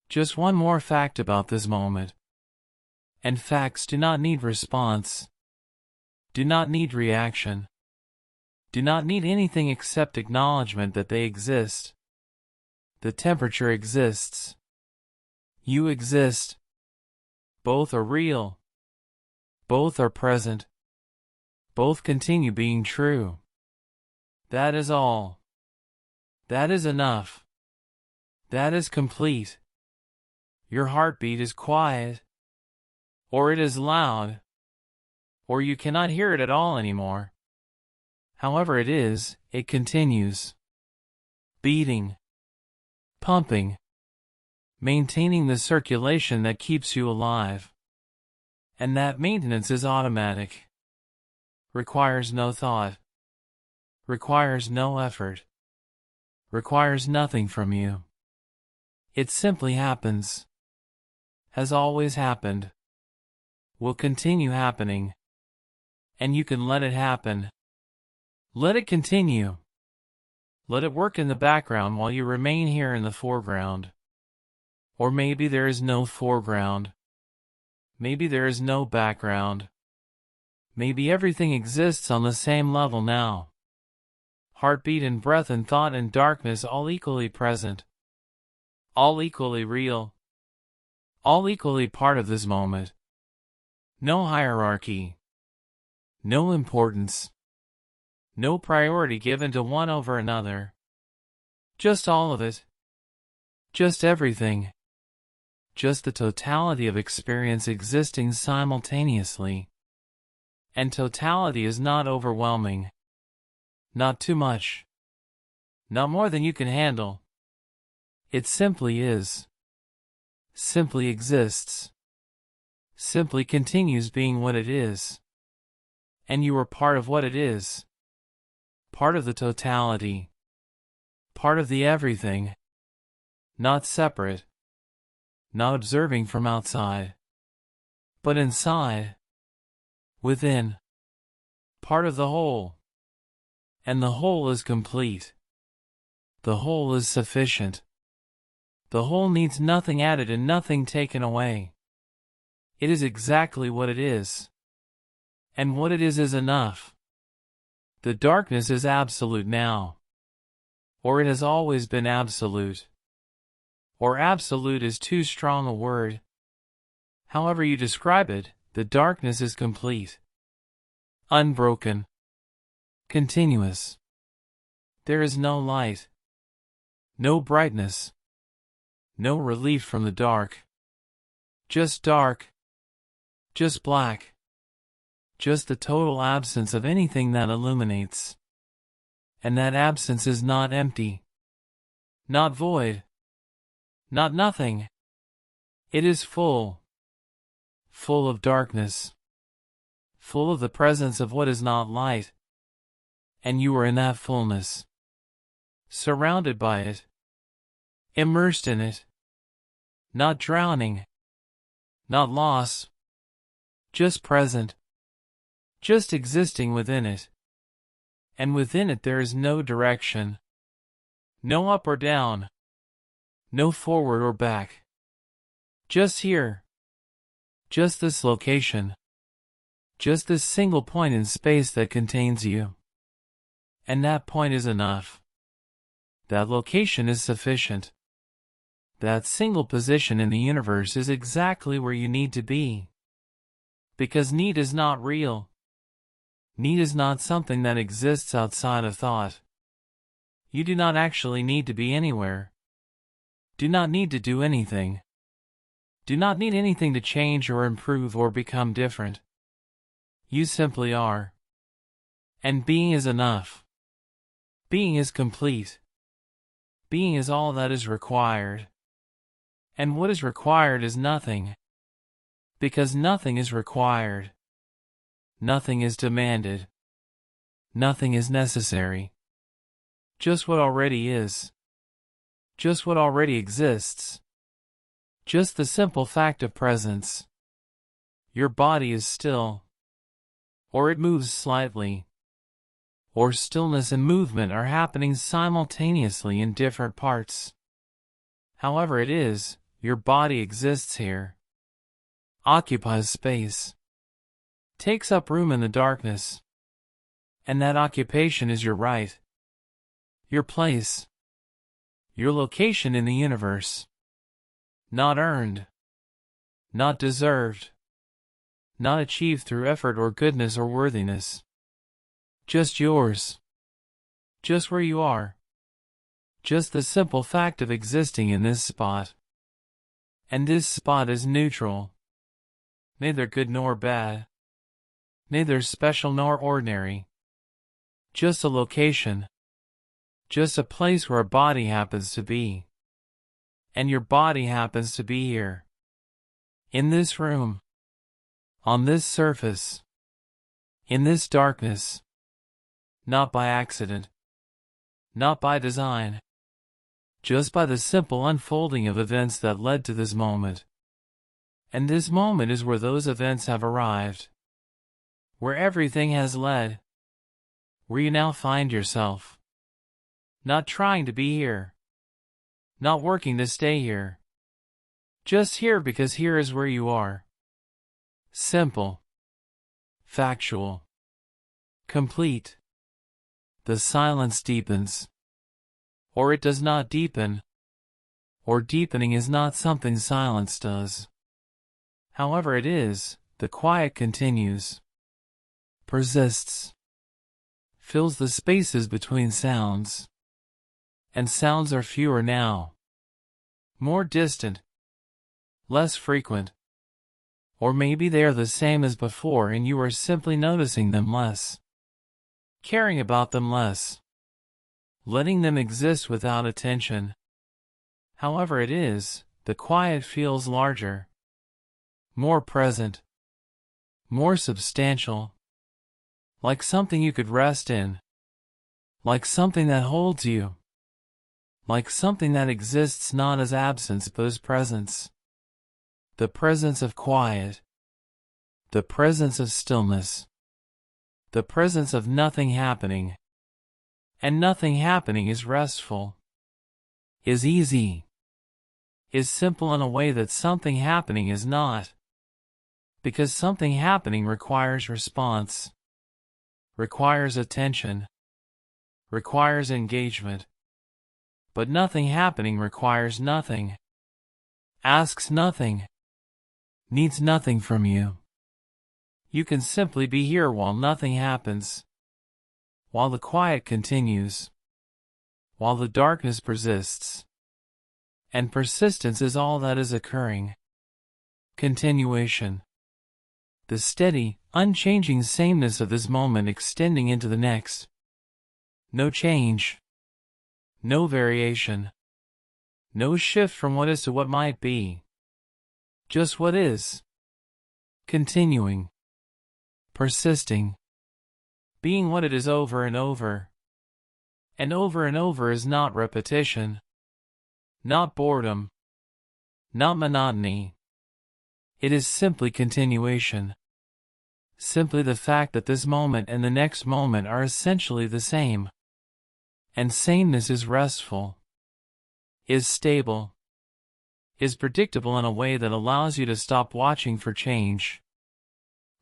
Just one more fact about this moment. And facts do not need response. Do not need reaction. Do not need anything except acknowledgement that they exist. The temperature exists. You exist. Both are real. Both are present. Both continue being true. That is all. That is enough. That is complete. Your heartbeat is quiet. Or it is loud. Or you cannot hear it at all anymore. However it is, it continues. Beating. Pumping. Maintaining the circulation that keeps you alive. And that maintenance is automatic. Requires no thought. Requires no effort. Requires nothing from you. It simply happens. Has always happened. Will continue happening. And you can let it happen. Let it continue. Let it work in the background while you remain here in the foreground. Or maybe there is no foreground. Maybe there is no background. Maybe everything exists on the same level now. Heartbeat and breath and thought and darkness all equally present. All equally real. All equally part of this moment. No hierarchy. No importance. No priority given to one over another. Just all of it. Just everything. Just the totality of experience existing simultaneously. And totality is not overwhelming. Not too much. Not more than you can handle. It simply is. Simply exists. Simply continues being what it is. And you are part of what it is. Part of the totality. Part of the everything. Not separate. Not observing from outside. But inside. Within. Part of the whole. And the whole is complete. The whole is sufficient. The whole needs nothing added and nothing taken away. It is exactly what it is. And what it is enough. The darkness is absolute now. Or it has always been absolute. Or absolute is too strong a word. However you describe it, the darkness is complete. Unbroken. Continuous. There is no light. No brightness. No relief from the dark. Just dark. Just black. Just the total absence of anything that illuminates. And that absence is not empty. Not void. Not nothing. It is full. full of darkness, full of the presence of what is not light, and you are in that fullness, surrounded by it, immersed in it, not drowning, not lost, just present, just existing within it. And within it there is no direction, no up or down, no forward or back. Just here, just this location, just this single point in space that contains you. And that point is enough. That location is sufficient. That single position in the universe is exactly where you need to be. Because need is not real. Need is not something that exists outside of thought. You do not actually need to be anywhere. Do not need to do anything. Do not need anything to change or improve or become different. You simply are. And being is enough. Being is complete. Being is all that is required. And what is required is nothing. Because nothing is required. Nothing is demanded. Nothing is necessary. Just what already is. Just what already exists. Just the simple fact of presence. Your body is still. Or it moves slightly. Or stillness and movement are happening simultaneously in different parts. However it is, your body exists here. Occupies space. Takes up room in the darkness. And that occupation is your right. Your place. Your location in the universe. Not earned. Not deserved. Not achieved through effort or goodness or worthiness. Just yours. Just where you are. Just the simple fact of existing in this spot. And this spot is neutral. Neither good nor bad. Neither special nor ordinary. Just a location. Just a place where a body happens to be. And your body happens to be here. In this room. On this surface. In this darkness. Not by accident. Not by design. Just by the simple unfolding of events that led to this moment. And this moment is where those events have arrived. Where everything has led. Where you now find yourself. Not trying to be here. Not working to stay here. Just here because here is where you are. Simple. Factual. Complete. The silence deepens. Or it does not deepen. Or deepening is not something silence does. However it is, the quiet continues. Persists. Fills the spaces between sounds. And sounds are fewer now. More distant. Less frequent. Or maybe they are the same as before and you are simply noticing them less. Caring about them less. Letting them exist without attention. However it is, the quiet feels larger. More present. More substantial. Like something you could rest in. Like something that holds you. Like something that exists not as absence but as presence. The presence of quiet. The presence of stillness. The presence of nothing happening. And nothing happening is restful. Is easy. Is simple in a way that something happening is not. Because something happening requires response. Requires attention. Requires engagement. But nothing happening requires nothing. Asks nothing. Needs nothing from you. You can simply be here while nothing happens. While the quiet continues. While the darkness persists. And persistence is all that is occurring. Continuation. The steady, unchanging sameness of this moment extending into the next. No change. No variation. No shift from what is to what might be. Just what is. continuing, persisting, being what it is over and over. And over is not repetition, not boredom, not monotony. It is simply continuation. Simply the fact that this moment and the next moment are essentially the same. And sameness is restful, is stable, is predictable in a way that allows you to stop watching for change.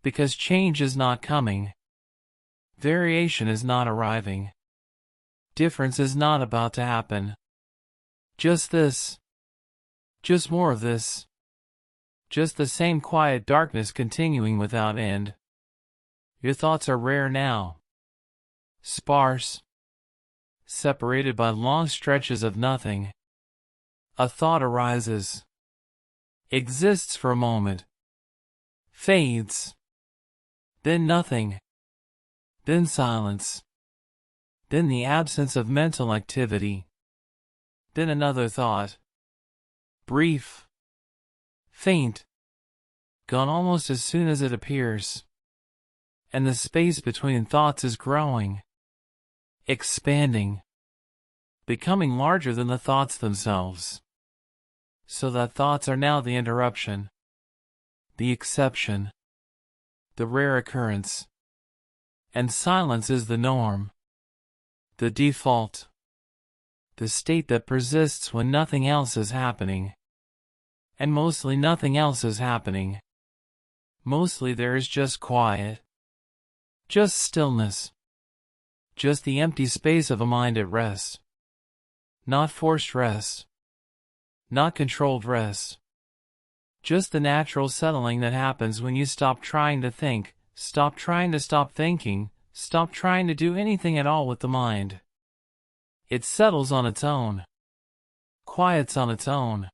Because change is not coming. Variation is not arriving. Difference is not about to happen. Just this. Just more of this. Just the same quiet darkness continuing without end. Your thoughts are rare now. Sparse. Separated by long stretches of nothing. A thought arises. Exists for a moment. Fades. Then nothing. Then silence. Then the absence of mental activity. Then another thought. Brief. Faint. Gone almost as soon as it appears. And the space between thoughts is growing. Expanding. Becoming larger than the thoughts themselves. So that thoughts are now the interruption. The exception. The rare occurrence. And silence is the norm. The default. The state that persists when nothing else is happening. And mostly nothing else is happening. Mostly there is just quiet. Just stillness. Just the empty space of a mind at rest. Not forced rest. Not controlled rest. Just the natural settling that happens when you stop trying to think, stop trying to stop thinking, stop trying to do anything at all with the mind. It settles on its own. Quiets on its own.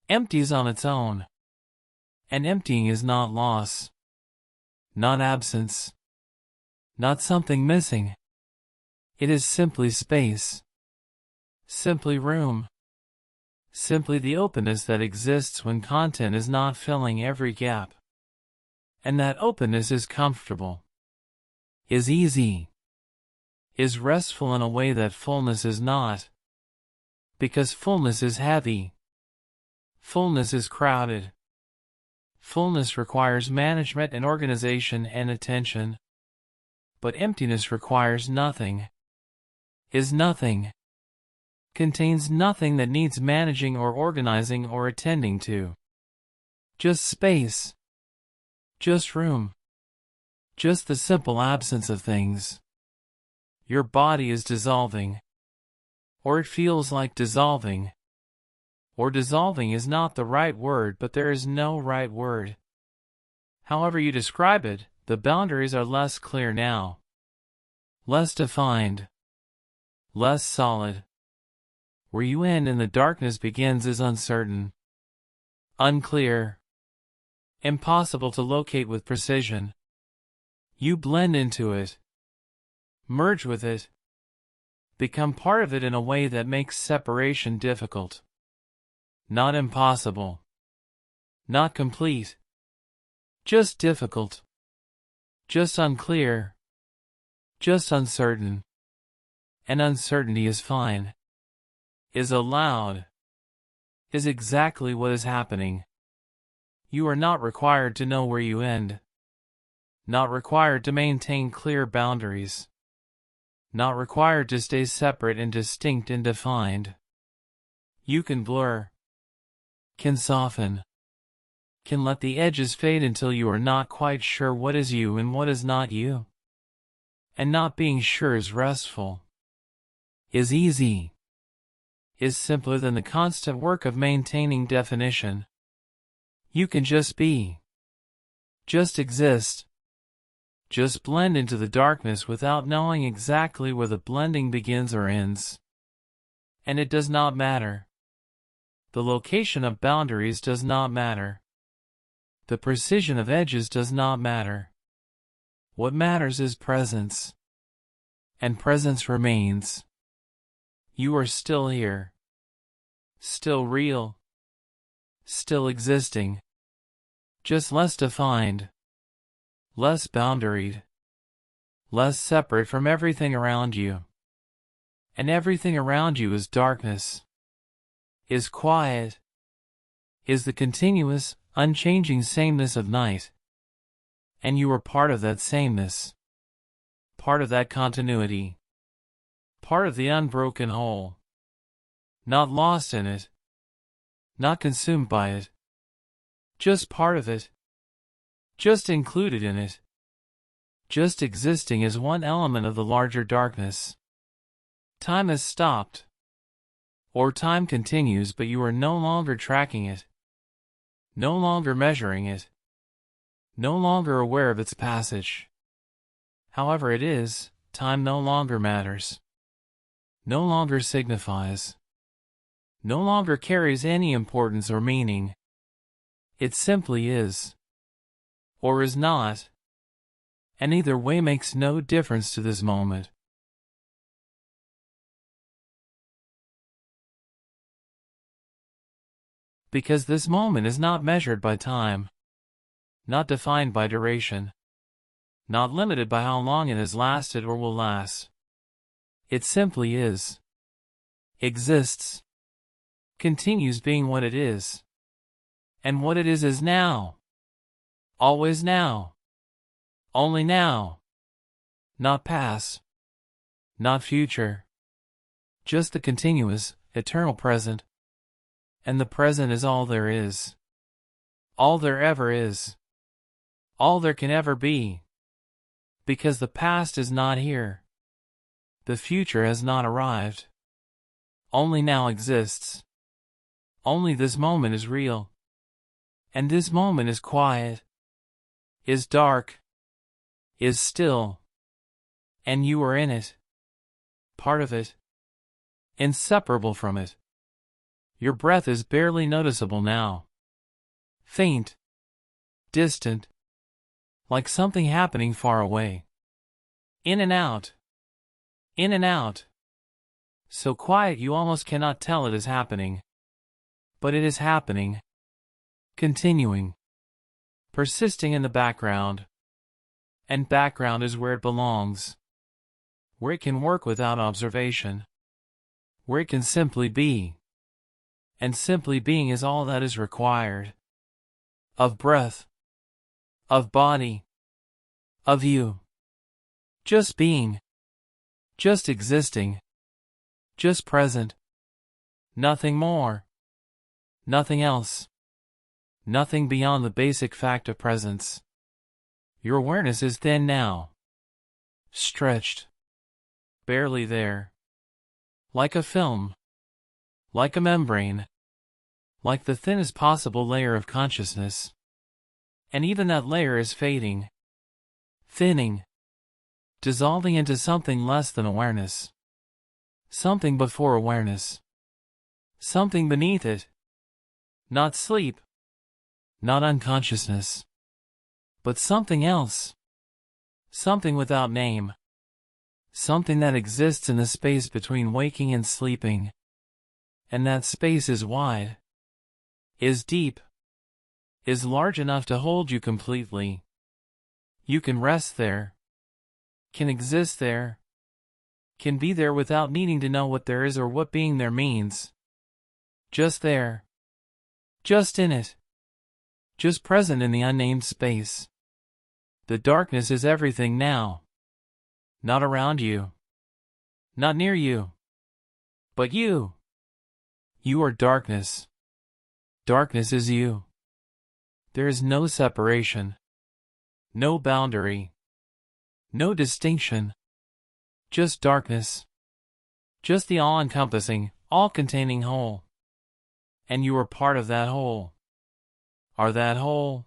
Empties on its own. And emptying is not loss. Not absence. Not something missing. It is simply space. Simply room. Simply the openness that exists when content is not filling every gap. And that openness is comfortable. Is easy. Is restful in a way that fullness is not. Because fullness is heavy. Fullness is crowded. Fullness requires management and organization and attention. But emptiness requires nothing. Is nothing. Contains nothing that needs managing or organizing or attending to. Just space. Just room. Just the simple absence of things. Your body is dissolving. Or it feels like dissolving. Or dissolving is not the right word, but there is no right word. However you describe it, the boundaries are less clear now. Less defined. Less solid. Where you end and the darkness begins is uncertain. Unclear. Impossible to locate with precision. You blend into it. Merge with it. Become part of it in a way that makes separation difficult. Not impossible. Not complete. Just difficult. Just unclear. Just uncertain. And uncertainty is fine. Is allowed. Is exactly what is happening. You are not required to know where you end. Not required to maintain clear boundaries. Not required to stay separate and distinct and defined. You can blur. Can soften. Can let the edges fade until you are not quite sure what is you and what is not you. And not being sure is restful. Is easy. Is simpler than the constant work of maintaining definition. You can just be. Just exist. Just blend into the darkness without knowing exactly where the blending begins or ends. And it does not matter. The location of boundaries does not matter. The precision of edges does not matter. What matters is presence. And presence remains. You are still here. Still real. Still existing. just less defined, less boundaried, less separate from everything around you. And everything around you is darkness, is quiet, is the continuous, unchanging sameness of night. And you are part of that sameness, part of that continuity, part of the unbroken whole, not lost in it, not consumed by it, just part of it, just included in it, just existing as one element of the larger darkness. Time has stopped, or time continues, but you are no longer tracking it, no longer measuring it, no longer aware of its passage. However it is, time no longer matters, no longer signifies, no longer carries any importance or meaning. It simply is, or is not, and either way makes no difference to this moment. Because this moment is not measured by time, not defined by duration, not limited by how long it has lasted or will last. It simply is, exists, continues being what it is. And what it is now. Always now. Only now. Not past. Not future. Just the continuous, eternal present. And the present is all there is. All there ever is. All there can ever be. Because the past is not here. The future has not arrived. Only now exists. Only this moment is real. And this moment is quiet, is dark, is still, and you are in it, part of it, inseparable from it. Your breath is barely noticeable now, faint, distant, like something happening far away. In and out, so quiet you almost cannot tell it is happening. But it is happening. Continuing, persisting in the background, and background is where it belongs, where it can work without observation, where it can simply be, and simply being is all that is required, of breath, of body, of you, just being, just existing, just present, nothing more, nothing else. Nothing beyond the basic fact of presence. Your awareness is thin now. Stretched. Barely there. Like a film. Like a membrane. Like the thinnest possible layer of consciousness. And even that layer is fading. Thinning. Dissolving into something less than awareness. Something before awareness. Something beneath it. Not sleep. Not unconsciousness, but something else, something without name, something that exists in the space between waking and sleeping, and that space is wide, is deep, is large enough to hold you completely. You can rest there, can exist there, can be there without needing to know what there is or what being there means. Just there, just in it. Just present in the unnamed space. The darkness is everything now. Not around you. Not near you. But you. You are darkness. Darkness is you. There is no separation. No boundary. No distinction. Just darkness. Just the all-encompassing, all-containing whole. And you are part of that whole. Are that whole,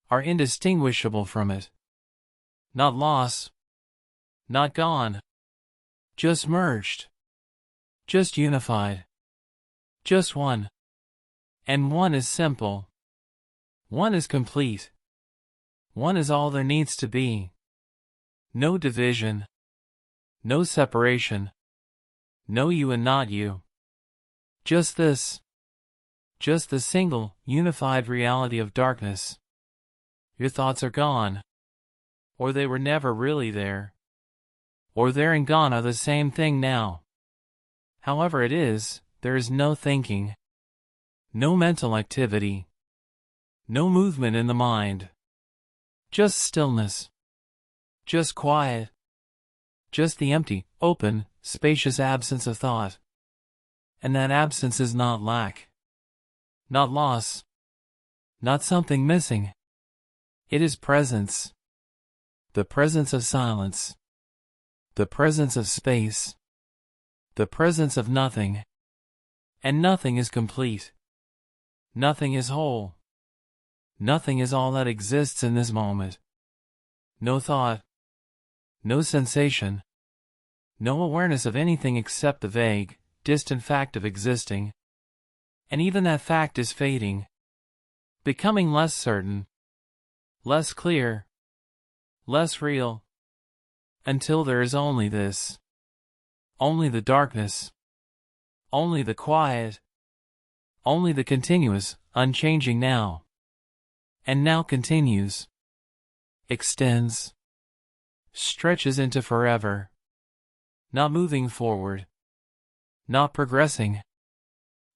are indistinguishable from it. Not lost, not gone, just merged, just unified, just one. And one is simple, one is complete, one is all there needs to be. No division, no separation, no you and not you. Just this, Just the single, unified reality of darkness. Your thoughts are gone. Or they were never really there. Or there and gone are the same thing now. However it is, there is no thinking. No mental activity. No movement in the mind. Just stillness. Just quiet. Just the empty, open, spacious absence of thought. And that absence is not lack. Not loss. Not something missing. It is presence. The presence of silence. The presence of space. The presence of nothing. And nothing is complete. Nothing is whole. Nothing is all that exists in this moment. No thought. No sensation. No awareness of anything except the vague, distant fact of existing. And even that fact is fading. Becoming less certain. Less clear. Less real. Until there is only this. Only the darkness. Only the quiet. Only the continuous, unchanging now. And now continues. Extends. Stretches into forever. Not moving forward. Not progressing.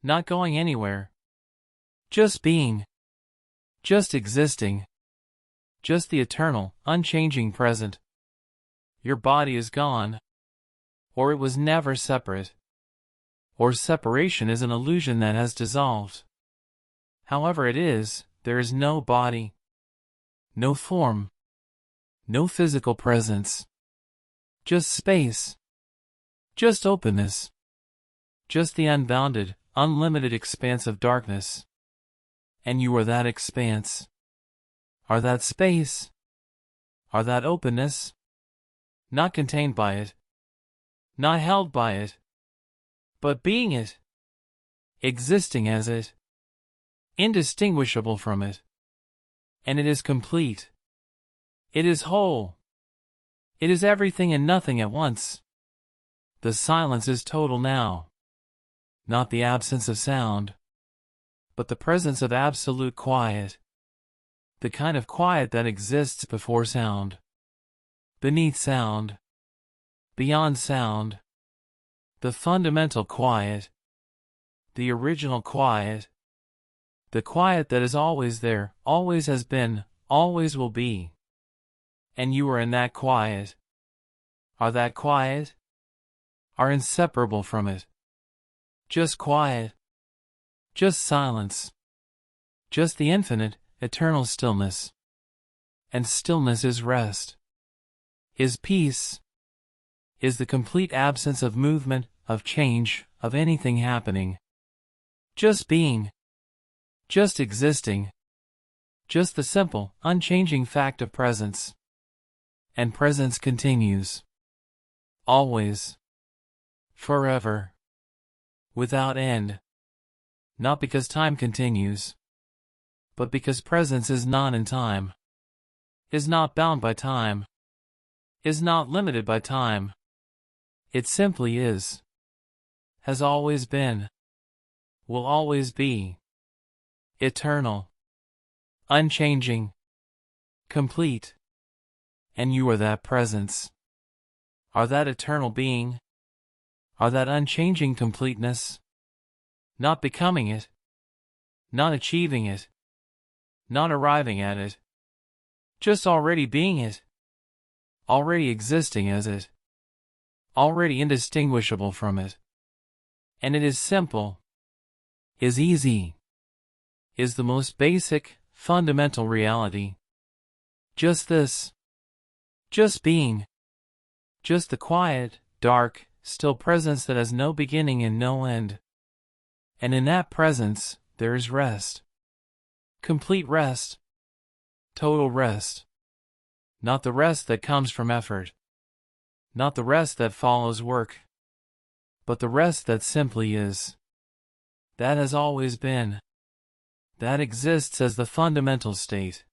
Not going anywhere. Just being. Just existing. Just the eternal, unchanging present. Your body is gone. Or it was never separate. Or separation is an illusion that has dissolved. However it is, there is no body. No form. No physical presence. Just space. Just openness. Just the unbounded, unlimited expanse of darkness. And you are that expanse. Are that space. Are that openness. Not contained by it. Not held by it. But being it. Existing as it. Indistinguishable from it. And it is complete. It is whole. It is everything and nothing at once. The silence is total now. Not the absence of sound, but the presence of absolute quiet. The kind of quiet that exists before sound. Beneath sound. Beyond sound. The fundamental quiet. The original quiet. The quiet that is always there, always has been, always will be. And you are in that quiet. Are that quiet? Are inseparable from it. Just quiet. Just silence. Just the infinite, eternal stillness. And stillness is rest. Is peace. Is the complete absence of movement, of change, of anything happening. Just being. Just existing. Just the simple, unchanging fact of presence. And presence continues. Always. Forever. Without end. Not because time continues. But because presence is not in time. Is not bound by time. Is not limited by time. It simply is. Has always been. Will always be. Eternal. Unchanging. Complete. And you are that presence. Are that eternal being. Are that unchanging completeness. Not becoming it. Not achieving it. Not arriving at it. Just already being it. Already existing as it. Already indistinguishable from it. And it is simple. Is easy. Is the most basic, fundamental reality. Just this. Just being. Just the quiet, dark, still presence that has no beginning and no end. And in that presence, there is rest. Complete rest. Total rest. Not the rest that comes from effort. Not the rest that follows work. But the rest that simply is. That has always been. That exists as the fundamental state.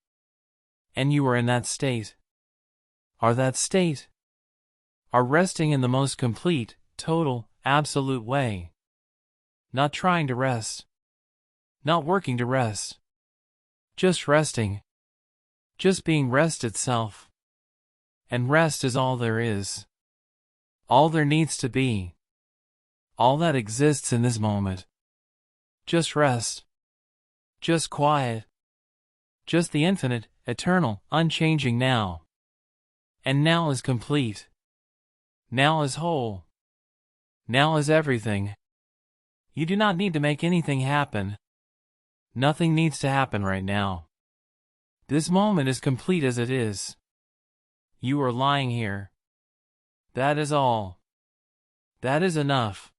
And you are in that state. Are that state. Are resting in the most complete, total, absolute way. Not trying to rest. not working to rest. Just resting. Just being rest itself. And rest is all there is. All there needs to be. All that exists in this moment. Just rest. Just quiet. Just the infinite, eternal, unchanging now. And now is complete. Now is whole. Now is everything. You do not need to make anything happen. Nothing needs to happen right now. This moment is complete as it is. You are lying here. That is all. That is enough.